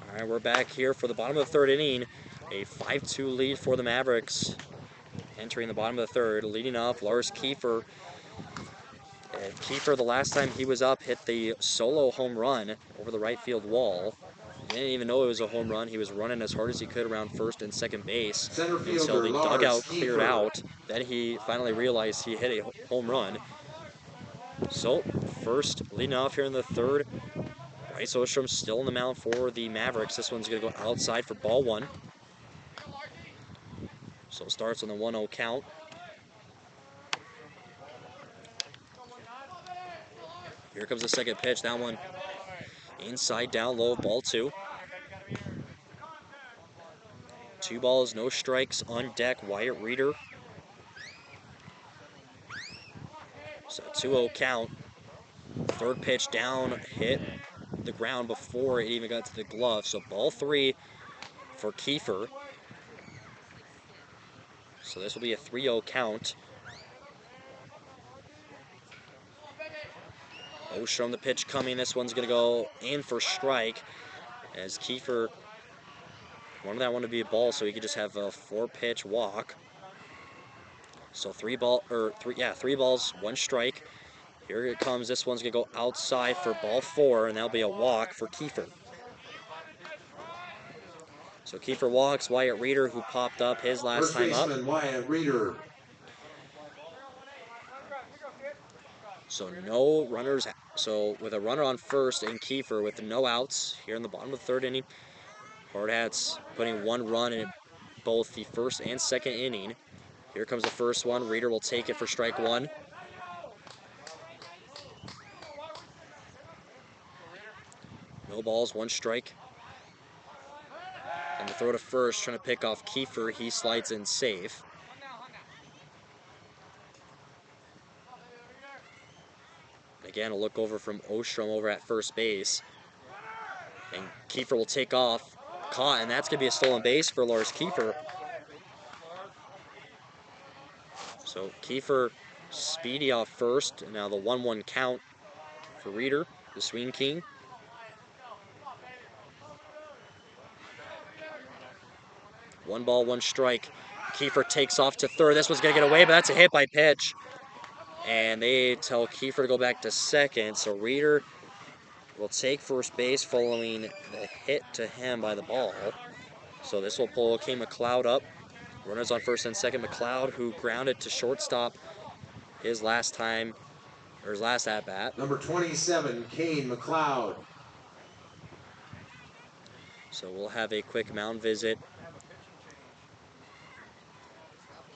All right, we're back here for the bottom of the 3rd inning. A 5-2 lead for the Mavericks. Entering the bottom of the 3rd, leading off Lars Kiefer. And Kiefer, the last time he was up, hit the solo home run over the right field wall. He didn't even know it was a home run. He was running as hard as he could around 1st and 2nd base Center until fielder, the Lars dugout cleared Kiefer. out. Then he finally realized he hit a home run. So, first, leading off here in the 3rd, Bryce Ostrom still on the mound for the Mavericks. This one's going to go outside for ball 1. So it starts on the 1-0 count. Here comes the second pitch. That one inside, down low, ball 2. 2 balls, no strikes on deck. Wyatt Reeder. So 2-0 count. Third pitch down, hit the ground before it even got to the glove. So ball 3 for Kiefer. So this will be a 3-0 count. Ostrom, the pitch coming. This one's going to go in for strike as Kiefer wanted that one to be a ball so he could just have a 4-pitch walk. So 3 balls, 1 strike. Here it comes. This one's going to go outside for ball 4, and that'll be a walk for Kiefer. So Kiefer walks. Wyatt Reeder, who popped up his last time up. Wyatt Reeder. So no runners. So with a runner on first and Kiefer with no outs here in the bottom of the 3rd inning. Hardhats putting 1 run in both the 1st and 2nd inning. Here comes the first one. Reeder will take it for strike 1. No balls, 1 strike. And the throw to first, trying to pick off Kiefer. He slides in safe. Again, a look over from Ostrom over at first base. And Kiefer will take off. Caught, and that's going to be a stolen base for Lars Kiefer. So Kiefer speedy off first. And now the 1-1 count for Reeder, the swing king. One ball, 1 strike. Kiefer takes off to third. This one's going to get away, but that's a hit by pitch. And they tell Kiefer to go back to second. So Reeder will take first base following the hit to him by the ball. So this will pull Kane McLeod up. Runners on first and second. McLeod, who grounded to shortstop his last at-bat. Number 27, Kane McLeod. So we'll have a quick mound visit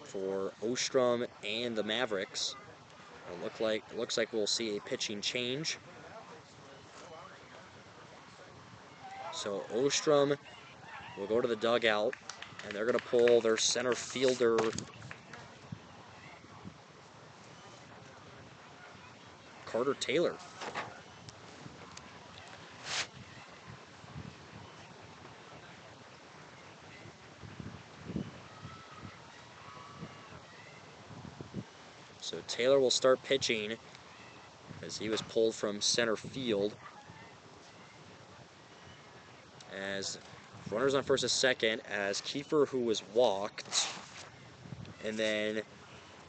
for Ostrom and the Mavericks. It looks like we'll see a pitching change. So Ostrom will go to the dugout, and they're going to pull their center fielder, Carter Taylor. So Taylor will start pitching as he was pulled from center field. As runners on first and second, as Kiefer, who was walked, and then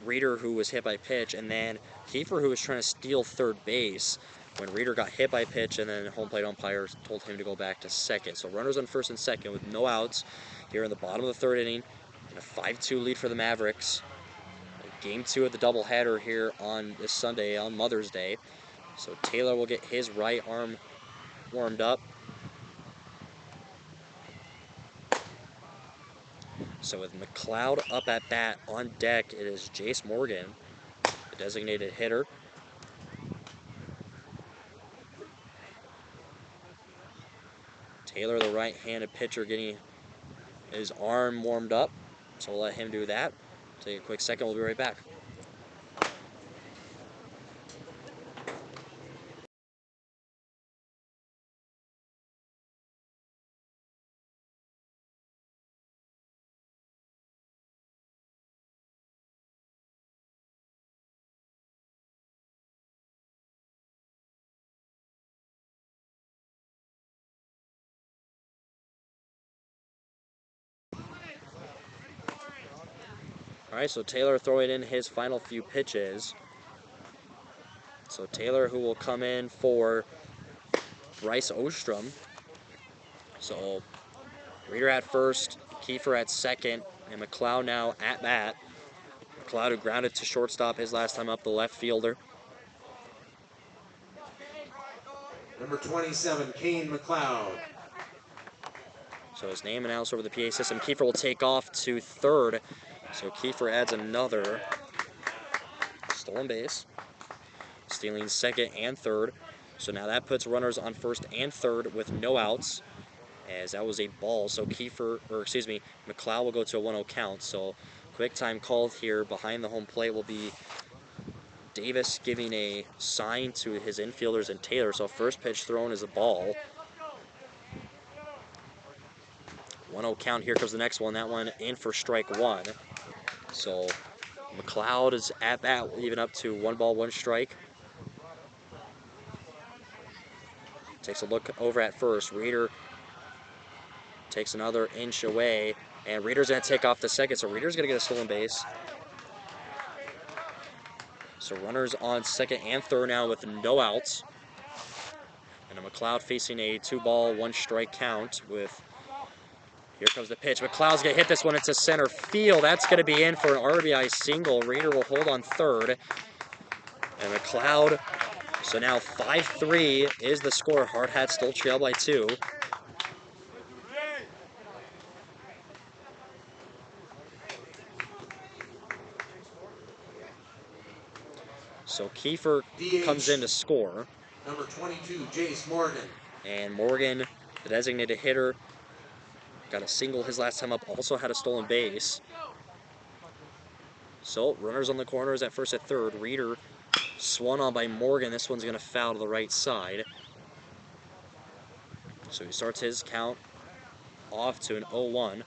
Reeder, who was hit by pitch, and then Kiefer, who was trying to steal third base when Reeder got hit by pitch, and then home plate umpires told him to go back to second. So runners on first and second with no outs here in the bottom of the 3rd inning, and a 5-2 lead for the Mavericks. Game 2 of the doubleheader here on this Sunday on Mother's Day. So Taylor will get his right arm warmed up. So with McLeod up at bat on deck, it is Jace Morgan, the designated hitter. Taylor, the right-handed pitcher, getting his arm warmed up. So we'll let him do that. Take a quick second. We'll be right back. All right, so Taylor throwing in his final few pitches. So Taylor, who will come in for Bryce Ostrom. So Reeder at first, Kiefer at second, and McLeod now at bat. McLeod, who grounded to shortstop his last time up, the left fielder. Number 27, Kane McLeod. So his name announced over the PA system. Kiefer will take off to third So Kiefer adds another stolen base, stealing second and third. So now that puts runners on first and third with no outs, as that was a ball. So McLeod will go to a 1-0 count. So quick time called here behind the home plate will be Davis giving a sign to his infielders and Taylor. So first pitch thrown is a ball. 1-0 count. Here comes the next one. That one in for strike one. So McLeod is at bat, even up to 1 ball, 1 strike. Takes a look over at first. Reeder takes another inch away, and Reeder's going to take off the second, so Reeder's going to get a stolen base. So runners on second and third now with no outs. And a McLeod facing a 2 ball, 1 strike count with, here comes the pitch. McLeod's going to hit this one into center field. That's going to be in for an RBI single. Reeder will hold on third. And McLeod, so now 5-3 is the score. Hardhats still trail by 2. So Kiefer comes in to score. Number 22, Jace Morgan. And Morgan, the designated hitter, got a single his last time up, also had a stolen base. So runners on the corners at first at third. Reeder swung on by Morgan. This one's going to foul to the right side. So he starts his count off to an 0-1.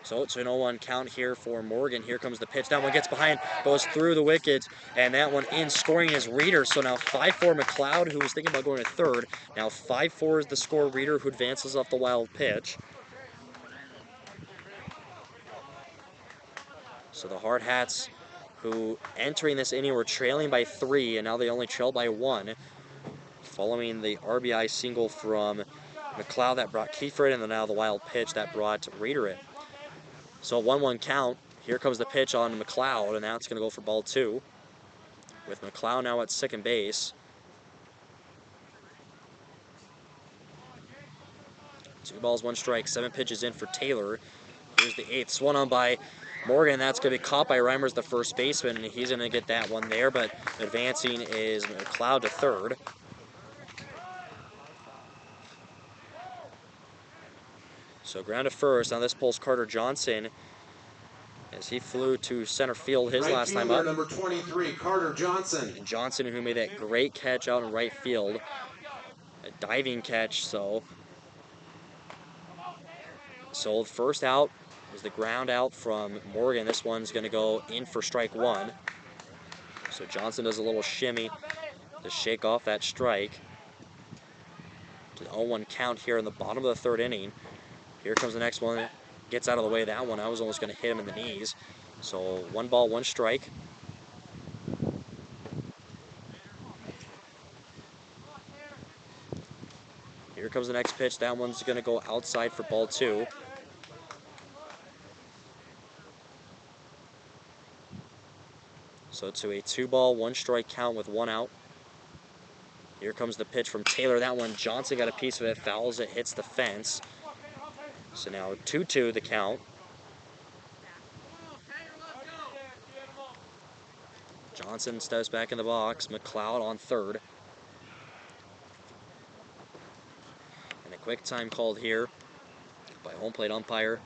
So it's an 0-1 count here for Morgan. Here comes the pitch. That one gets behind, goes through the wickets, and that one in. Scoring is Reeder. So now 5-4 McLeod, who was thinking about going to third. Now 5-4 is the score. Reeder, who advances off the wild pitch. So the Hardhats, who entering this inning were trailing by 3, and now they only trail by 1. Following the RBI single from McLeod that brought Kiefer in, and then now the wild pitch that brought Reeder in. So 1-1 count. Here comes the pitch on McLeod, and now it's going to go for ball 2. With McLeod now at second base. 2 balls, 1 strike, 7 pitches in for Taylor. Here's the 8th, swung on by Morgan. That's going to be caught by Reimers, the first baseman, and he's going to get that one there, but advancing is McLeod to third. So ground to first. Now this pulls Carter Johnson as he flew to center field his Right last time fielder, up. number 23, Carter Johnson. And Johnson, who made that great catch out in right field. A diving catch, so first out is the ground out from Morgan. This one's going to go in for strike 1. So Johnson does a little shimmy to shake off that strike. To the 0-1 count here in the bottom of the 3rd inning. Here comes the next one. Gets out of the way of that one. I was almost going to hit him in the knees. So 1 ball, 1 strike. Here comes the next pitch. That one's going to go outside for ball 2. So to a 2 ball, 1 strike count with 1 out. Here comes the pitch from Taylor. That one, Johnson got a piece of it, fouls it, hits the fence. So now 2-2 the count. Johnson steps back in the box. McLeod on third. And a quick time called here by home plate umpire.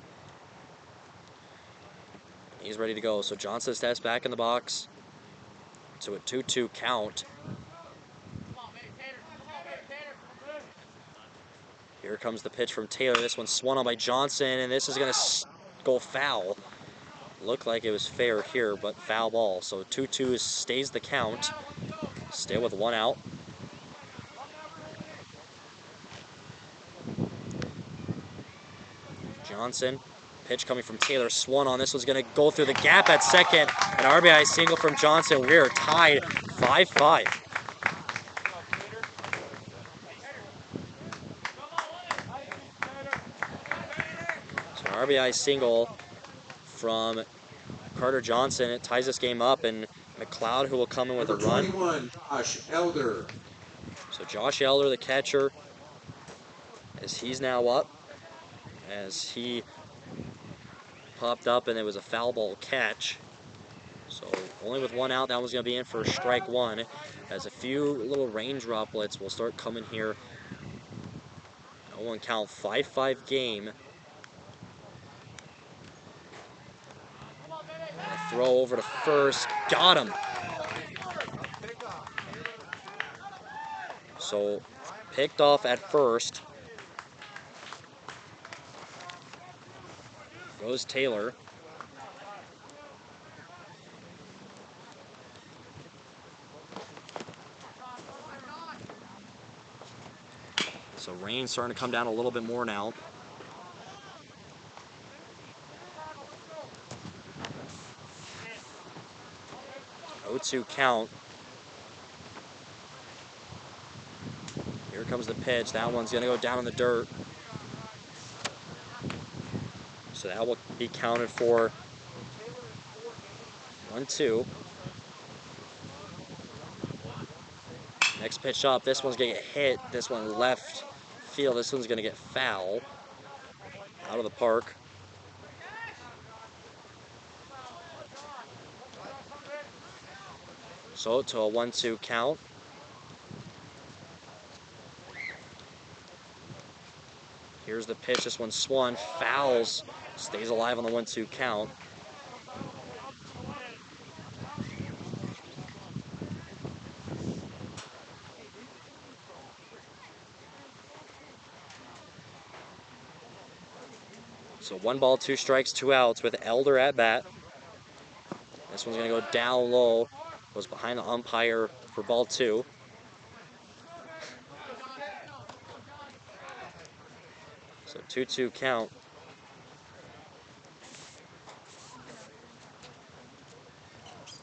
He's ready to go. So Johnson steps back in the box to a 2-2 count. Here comes the pitch from Taylor. This one's swung on by Johnson, and this is going to go foul. Looked like it was fair here, but foul ball. So 2-2 stays the count. Still with 1 out. Johnson, pitch coming from Taylor, swung on. This one's going to go through the gap at second. An RBI single from Johnson. We are tied 5-5. RBI single from Carter Johnson. It ties this game up, and McLeod, who will come in with a run. 21, Josh Elder. So Josh Eller, the catcher, as he's now up, as he popped up and it was a foul ball catch. So only with one out, that one's going to be in for strike one, as a few little rain droplets will start coming here. 0-1 count, 5-5 game. Throw over to first, got him. So picked off at first. Goes Taylor. So rain's starting to come down a little bit more now. 0-2 count. Here comes the pitch. That one's going to go down in the dirt. So that will be counted for 1-2. Next pitch up. This one's going to get hit. This one left field. This one's going to get foul. Out of the park. So to a 1-2 count. Here's the pitch. This one swung, fouls, stays alive on the 1-2 count. So 1 ball, 2 strikes, 2 outs with Elder at bat. This one's going to go down low. Goes behind the umpire for ball 2. So 2-2 count.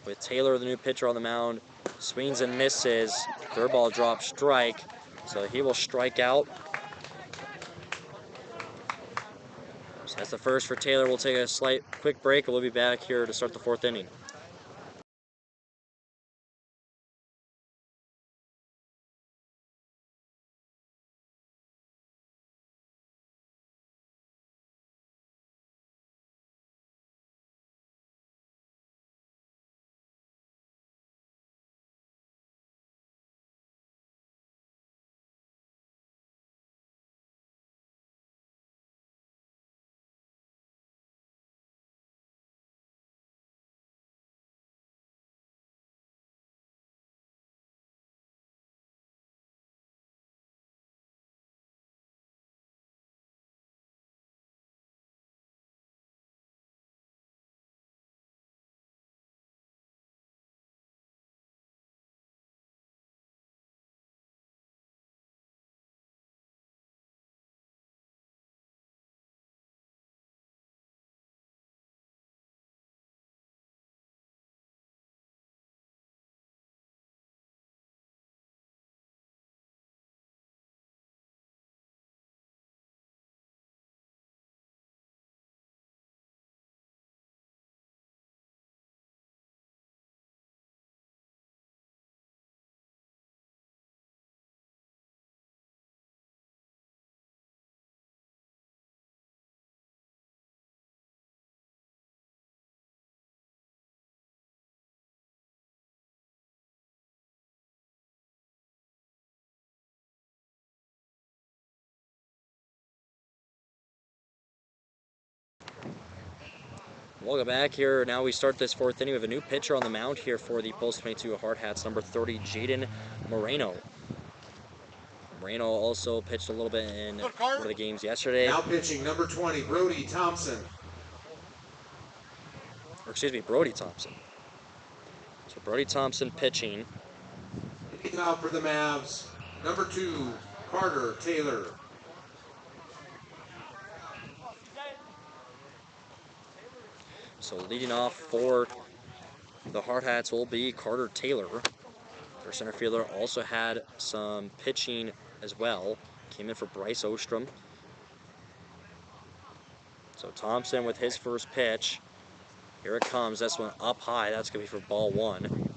With Taylor, the new pitcher, on the mound. Swings and misses. Third ball drop, strike. So he will strike out. So that's the first for Taylor. We'll take a quick break, and we'll be back here to start the 4th inning. Welcome back here. Now we start this 4th inning. We have a new pitcher on the mound here for the Post 22 Hardhats, number 30, Jaden Moreno. Moreno also pitched a little bit in one of the games yesterday. Now pitching number 20, Brody Thompson. Or excuse me, Brody Thompson. So Brody Thompson pitching. Leading out for the Mavs, number 2, Carter Taylor. So leading off for the Hardhats will be Carter Taylor. Their center fielder also had some pitching as well. Came in for Bryce Ostrom. So Thompson with his first pitch. Here it comes. This one up high. That's going to be for ball 1.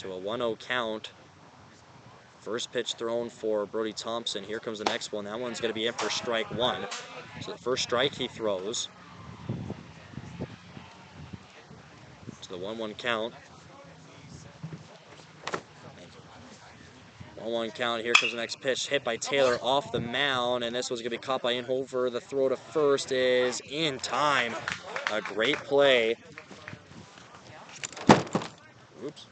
to a 1-0 count. First pitch thrown for Brody Thompson. Here comes the next one. That one's going to be in for strike one. So the first strike he throws. To the 1-1 count. 1-1 count. Here comes the next pitch. Hit by Taylor off the mound. And this one's going to be caught by Inhofer. The throw to first is in time. A great play. Oops.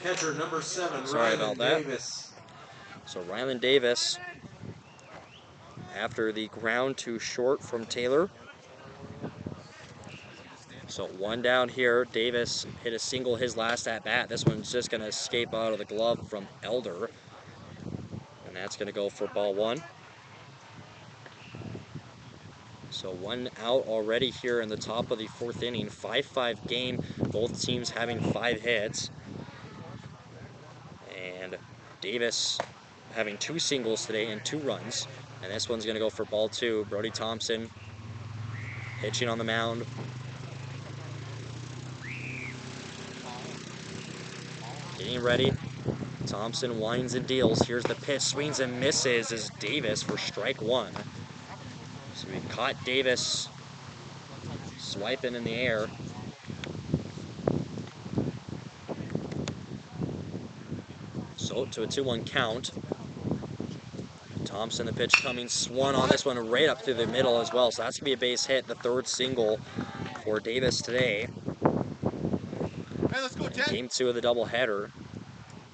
Catcher number 7, Sorry Ryland about that. Davis. So Ryland Davis, after the ground to short from Taylor. So one down here. Davis hit a single his last at bat. This one's just going to escape out of the glove from Elder. And that's going to go for ball one. So one out already here in the top of the fourth inning. 5-5 game. Both teams having 5 hits. And Davis having 2 singles today and 2 runs. And this one's going to go for ball 2. Brody Thompson pitching on the mound. Getting ready. Thompson winds and deals. Here's the pitch. Swings and misses as Davis for strike one. So we caught Davis swiping in the air. So to a 2-1 count. Thompson, the pitch coming, swung on this one right up through the middle as well. So that's going to be a base hit, the 3rd single for Davis today. Hey, let's go, Game 2 of the doubleheader.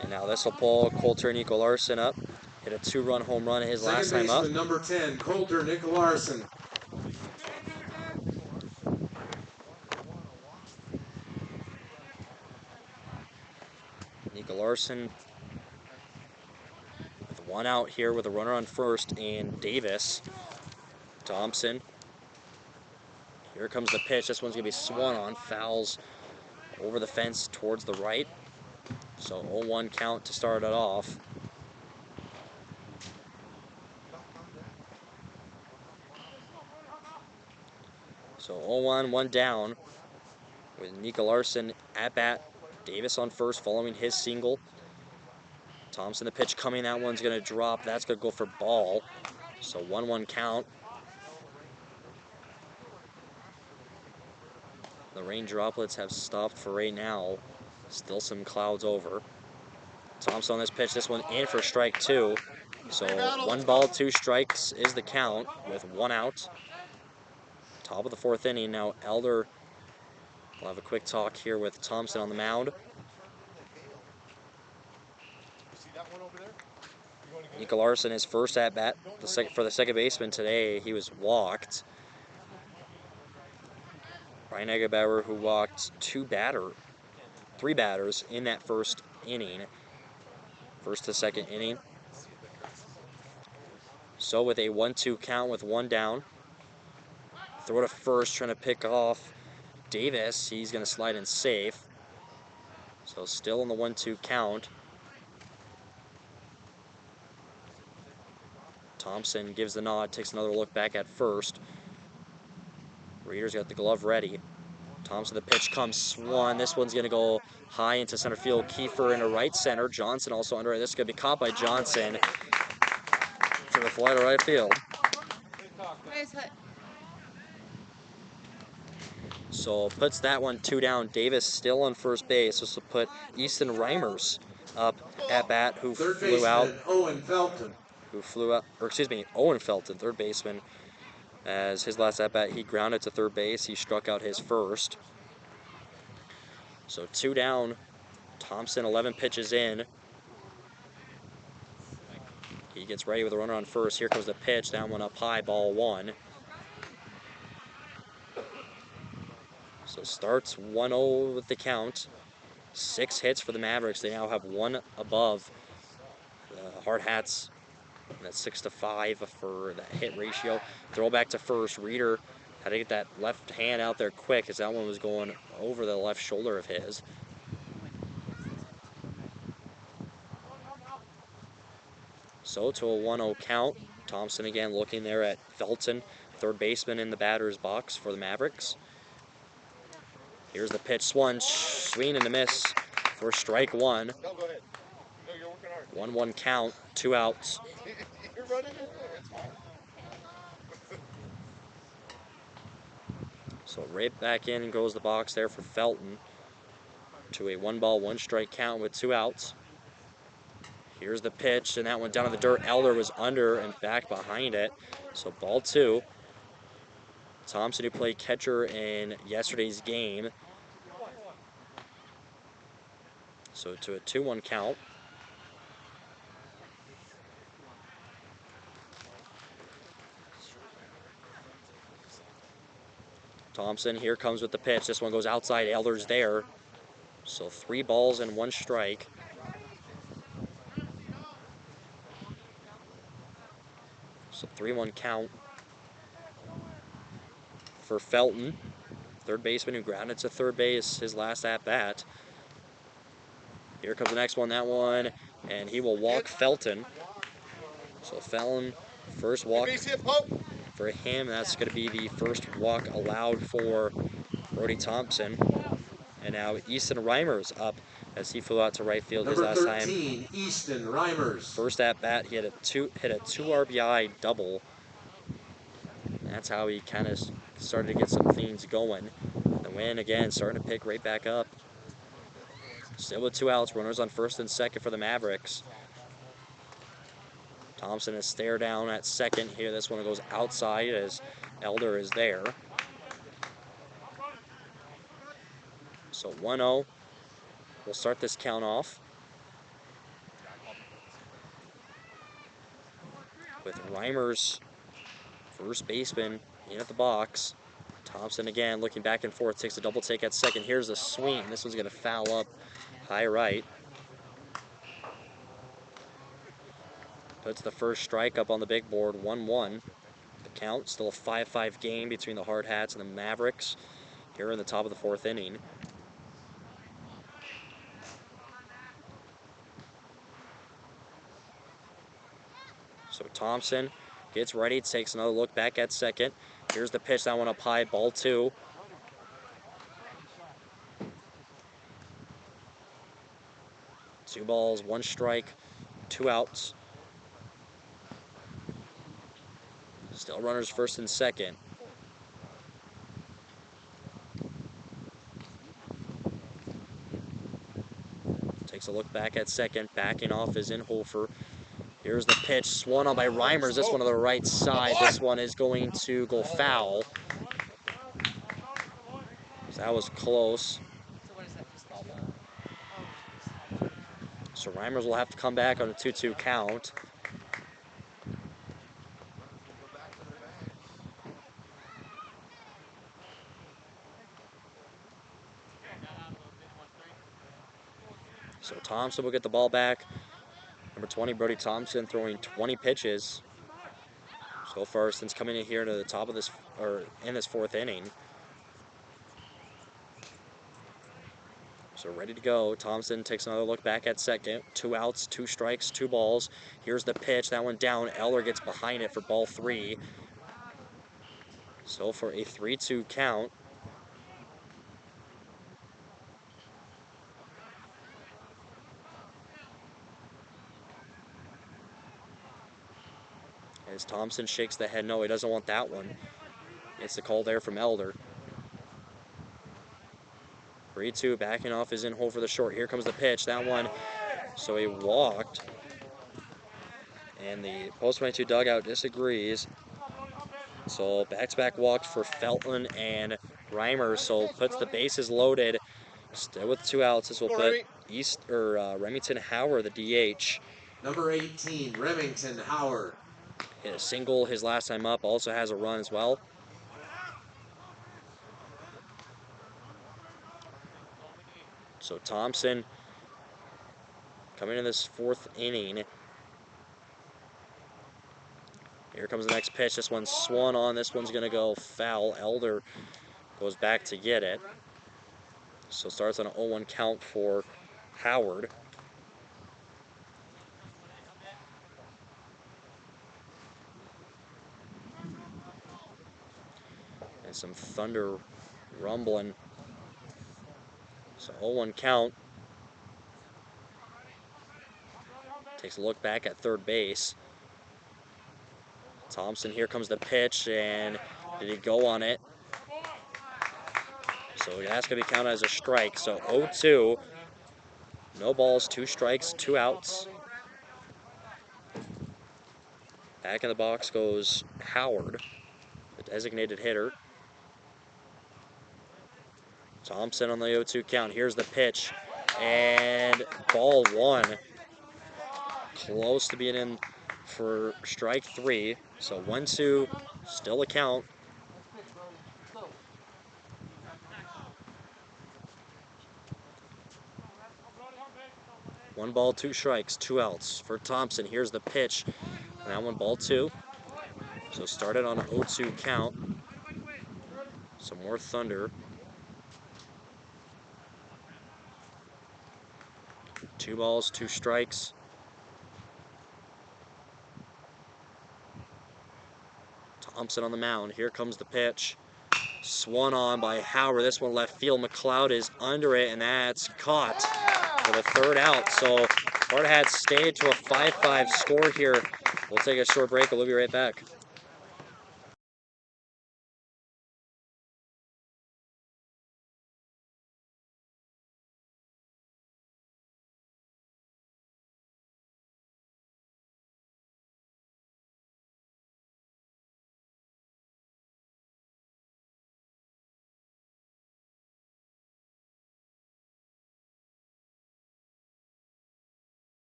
And now this will pull Coulter Nico Larson up. Hit a 2-run home run his last time up. Second baseman number 10, Coulter Nico Larson. Nico Larson with 1 out here with a runner on first, and Davis. Thompson. Here comes the pitch. This one's going to be swung on. Fouls over the fence towards the right. So 0-1 count to start it off. So 0-1, 1 down with Nico Larson at bat. Davis on first following his single. Thompson, the pitch coming. That one's going to drop. That's going to go for ball. So 1-1 count. The rain droplets have stopped for right now. Still some clouds over. Thompson on this pitch. This one in for strike 2. So 1 ball, 2 strikes is the count with 1 out. Top of the 4th inning. Now Elder will have a quick talk here with Thompson on the mound. Nico Larson, his first at bat for the second baseman today. He was walked. Ryan Eggebauer, who walked 3 batters in that first inning. First to second inning. So with a 1-2 count with 1 down. Throw to first, trying to pick off Davis. He's going to slide in safe. So still in the 1-2 count. Thompson gives the nod, takes another look back at first. Reader's got the glove ready. Thompson, the pitch comes, swung. This one's going to go high into center field. Kiefer into right center. Johnson also under it. This is going to be caught by Johnson for the fly to right field. So puts that one 2 down. Davis still on first base. This will put Easton Reimers up at bat, who flew out. Owen Felton. Owen Felton, third baseman. As his last at bat, he grounded to third base. He struck out his first. So 2 down. Thompson, 11 pitches in. He gets ready with a runner on first. Here comes the pitch. That one up high, ball 1. So starts 1-0 with the count. 6 hits for the Mavericks. They now have 1 above the Hardhats. That's 6-5 for that hit ratio. Throw back to first. Reader had to get that left hand out there quick, as that one was going over the left shoulder of his. So to a 1-0 count. Thompson again looking there at Felton, third baseman in the batter's box for the Mavericks. Here's the pitch, swing and a miss for strike one. No, go ahead. No, you're working hard. 1-1 count, 2 outs. You're running it. It's fine. So right back in goes the box there for Felton to a 1-ball, 1-strike count with 2 outs. Here's the pitch, and that one down to the dirt. Elder was under and back behind it. So ball 2. Thompson, who played catcher in yesterday's game. So to a 2-1 count. Thompson here comes with the pitch. This one goes outside. Elder's there. So 3 balls and 1 strike. So 3-1 count for Felton, third baseman who grounded to third base his last at-bat. Here comes the next one, that one, and he will walk Felton. So Felton, first walk for him. That's going to be the first walk allowed for Brody Thompson. And now Easton Reimer's up as he flew out to right field his last time. 13, Easton Reimers. First at bat, he had hit a 2 RBI double. That's how he kind of started to get some things going. The win again, starting to pick right back up. Still with 2 outs, runners on first and second for the Mavericks. Thompson is stare down at second here. This one goes outside as Elder is there. So 1-0. We'll start this count off with Reimers, first baseman, in at the box. Thompson again looking back and forth, takes a double take at second. Here's a swing. This one's going to foul up high right. Puts the first strike up on the big board, 1-1. The count, still a 5-5 game between the Hardhats and the Mavericks here in the top of the 4th inning. So Thompson gets ready, takes another look back at second. Here's the pitch, that one up high, ball 2. Two balls, 1 strike, 2 outs. Still runners first and second. Takes a look back at second, backing off is Inhofer. Here's the pitch, swung on by Reimers. This one to the right side. This one is going to go foul. So that was close. So Reimers will have to come back on a 2-2 count. So Thompson will get the ball back. Number 20, Brody Thompson, throwing 20 pitches so far since coming in here to the top of this, or in this 4th inning. So ready to go. Thompson takes another look back at second. 2 outs, 2 strikes, 2 balls. Here's the pitch. That one down. Eller gets behind it for ball 3. So for a 3-2 count. As Thompson shakes the head, no, he doesn't want that one. It's the call there from Elder. 3-2, backing off is Inhofer for the short. Here comes the pitch, that one. So he walked. And the post-22 dugout disagrees. So back-to-back walks for Felton and Reimers. So puts the bases loaded. Still with 2 outs. This will put Remington Howard, the DH. Number 18, Remington Howard. Hit a single his last time up. Also has a run as well. So Thompson coming in this 4th inning. Here comes the next pitch. This one's swung on. This one's going to go foul. Elder goes back to get it. So starts on an 0-1 count for Howard. some thunder rumbling. So 0-1 count. Takes a look back at third base. Thompson, here comes the pitch, and did he go on it? So that's going to be counted as a strike. So 0-2. No balls, 2 strikes, 2 outs. Back in the box goes Howard, the designated hitter. Thompson on the 0-2 count. Here's the pitch, and ball 1. Close to being in for strike 3. So 1-2, still a count. One ball, 2 strikes, 2 outs for Thompson. Here's the pitch. And that one, ball 2. So started on an 0-2 count. Some more thunder. 2 balls, 2 strikes. Thompson on the mound. Here comes the pitch. Swung on by Howard. This one left field. McLeod is under it, and that's caught for the 3rd out. So Hardhats stayed to a 5-5 score here. We'll take a short break, and we'll be right back.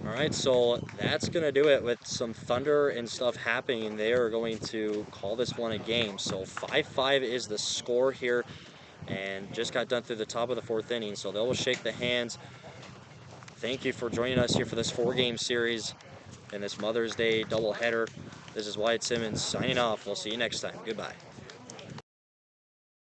All right, so that's going to do it with some thunder and stuff happening. They are going to call this one a game. So 5-5 is the score here, and just got done through the top of the 4th inning. So they will shake the hands. Thank you for joining us here for this 4-game series and this Mother's Day doubleheader. This is Wyatt Simmons signing off. We'll see you next time. Goodbye.